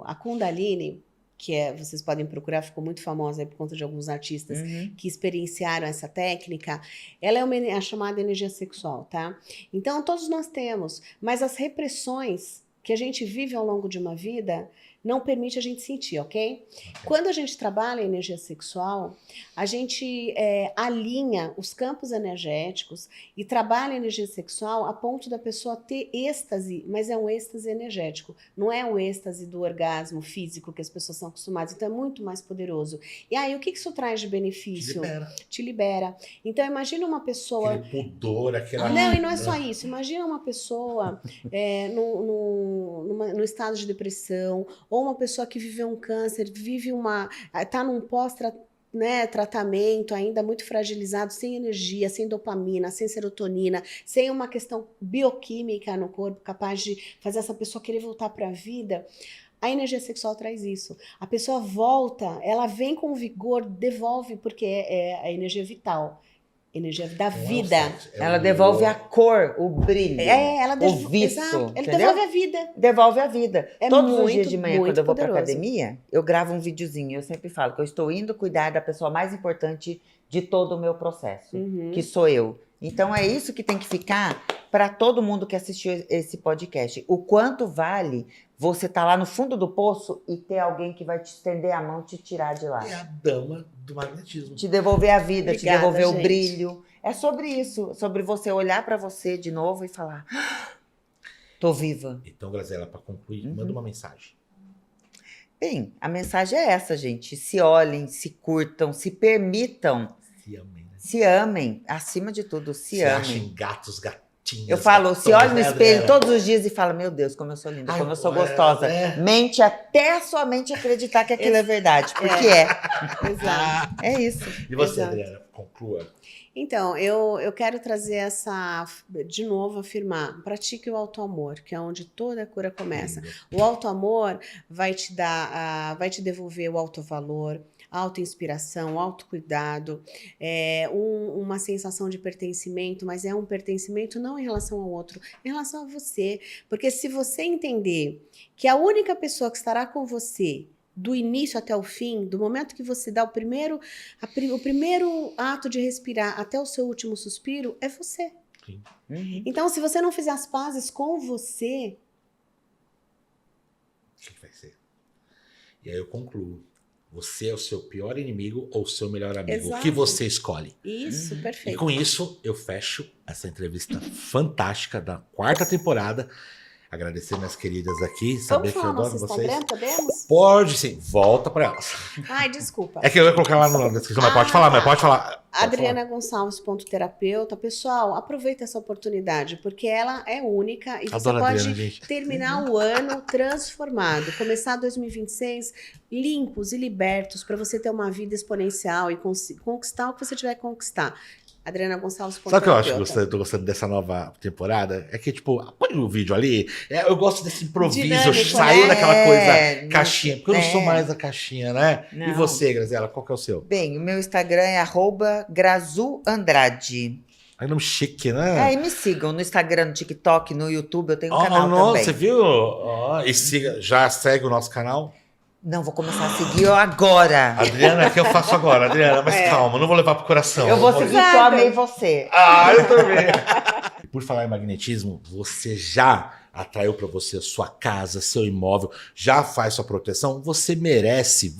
S2: a Kundalini, que vocês podem procurar, ficou muito famosa aí por conta de alguns artistas que experienciaram essa técnica. Ela é a chamada energia sexual, tá? Então, todos nós temos, mas as repressões que a gente vive ao longo de uma vida não permite a gente sentir, ok? Quando a gente trabalha a energia sexual, a gente alinha os campos energéticos e trabalha a energia sexual a ponto da pessoa ter êxtase, mas é um êxtase energético, não é um êxtase do orgasmo físico que as pessoas são acostumadas, então é muito mais poderoso. E aí, o que isso traz de benefício? Te libera. Então, imagina uma pessoa...
S1: Aquele pudor, aquela...
S2: Não, e não é só isso. Imagina uma pessoa no estado de depressão, ou uma pessoa que viveu um câncer, está num tratamento ainda muito fragilizado, sem energia, sem dopamina, sem serotonina, sem uma questão bioquímica no corpo capaz de fazer essa pessoa querer voltar para a vida. A energia sexual traz isso. A pessoa volta, ela vem com vigor, devolve, porque é a energia vital. Energia da vida.
S3: Ela devolve a cor, o brilho, o viço.
S2: Ela devolve a vida.
S3: Devolve a vida. Todos os dias de manhã, quando eu vou para academia, eu gravo um videozinho. Eu sempre falo que eu estou indo cuidar da pessoa mais importante de todo o meu processo, que sou eu. Então é isso que tem que ficar para todo mundo que assistiu esse podcast. O quanto vale você estar lá no fundo do poço e ter alguém que vai te estender a mão e te tirar de lá.
S1: É a dama do magnetismo.
S3: Te devolver a vida,
S2: Obrigada,
S3: te devolver
S2: gente.
S3: o brilho. É sobre isso, sobre você olhar para você de novo e falar, tô viva.
S1: Então, Graziela, para concluir, manda uma mensagem.
S3: Bem, a mensagem é essa, gente. Se olhem, se curtam, se permitam.
S1: Se amem, né?
S3: Se amem, acima de tudo, se amem.
S1: Achem gatos, gatinhas.
S3: Eu falo, se olha no espelho
S1: Adriana?
S3: todos os dias e fala, meu Deus, como eu sou linda, como eu sou gostosa. Mente até a sua mente acreditar que aquilo é verdade, porque é.
S2: Exato.
S3: É isso.
S1: E você,
S2: Exato.
S1: Adriana? Conclua.
S2: Então, eu quero trazer de novo, afirmar, pratique o auto-amor, que é onde toda a cura começa. O auto-amor vai te vai te devolver o auto-valor, auto-inspiração, autocuidado, uma sensação de pertencimento, mas é um pertencimento não em relação ao outro, em relação a você. Porque se você entender que a única pessoa que estará com você do início até o fim, do momento que você dá o primeiro ato de respirar até o seu último suspiro, é você.
S1: Sim.
S2: Então, se você não fizer as pazes com você...
S1: O que vai ser? E aí eu concluo. Você é o seu pior inimigo ou o seu melhor amigo?
S2: Exato.
S1: O que você escolhe?
S2: Isso, perfeito.
S1: E com isso, eu fecho essa entrevista fantástica da 4ª temporada. Agradecer minhas queridas aqui, saber que eu
S2: Vamos falar
S1: adoro
S2: nosso
S1: vocês.
S2: Instagram, podemos?
S1: Pode sim, volta pra elas.
S2: Ai, desculpa.
S1: É que eu ia colocar lá na descrição, mas pode falar,
S2: tá.
S1: mas pode falar.
S2: Adriana Gonçalves.terapeuta. Pessoal, aproveita essa oportunidade, porque ela é única e você
S1: Adoro a
S2: pode
S1: Adriana, gente.
S2: terminar o ano transformado, começar 2026 limpos e libertos para você ter uma vida exponencial e conquistar o que você tiver que conquistar. Adriana Gonçalves.terapeuta.
S1: Sabe o que eu acho que eu tô gostando dessa nova temporada? É que, tipo, põe o vídeo ali. Eu gosto desse improviso,
S2: Dinâmico,
S1: sair
S2: né?
S1: daquela coisa caixinha. Porque eu não sou
S3: é.
S1: mais da caixinha, né? E
S3: Não.
S1: você, Graziela, qual que é o seu?
S3: Bem, o meu Instagram é @grazuandrade.
S1: É nome chique, né?
S3: E me sigam no Instagram, no TikTok, no YouTube, eu tenho um
S1: Oh,
S3: canal
S1: não,
S3: também.
S1: você viu? E já segue o nosso canal?
S3: Não, vou começar a seguir agora.
S1: Adriana, o que eu faço agora? Adriana, mas calma, não vou levar pro coração.
S3: Eu vou seguir que eu amei você.
S1: Eu também. Por falar em magnetismo, você já atraiu para você a sua casa, seu imóvel, já faz sua proteção? Você merece.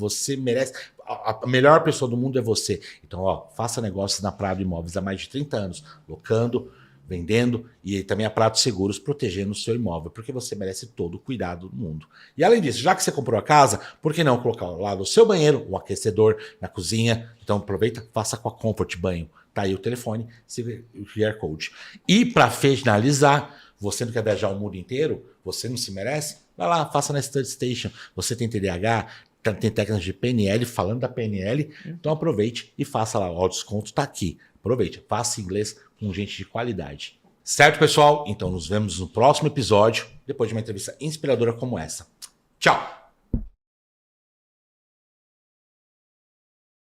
S1: A melhor pessoa do mundo é você. Então, faça negócios na Prado Imóveis há mais de 30 anos, locando, vendendo e também a Prato Seguros protegendo o seu imóvel, porque você merece todo o cuidado do mundo. E além disso, já que você comprou a casa, por que não colocar lá no seu banheiro um aquecedor na cozinha? Então aproveita, faça com a Comfort Banho. Tá aí o telefone, o QR Code. E para finalizar, você não quer viajar o mundo inteiro? Você não se merece? Vai lá, faça na Study Station. Você tem TDAH, tem técnicas de PNL, falando da PNL, então aproveite e faça lá. O desconto está aqui. Aproveite, faça inglês com gente de qualidade. Certo, pessoal? Então nos vemos no próximo episódio, depois de uma entrevista inspiradora como essa. Tchau!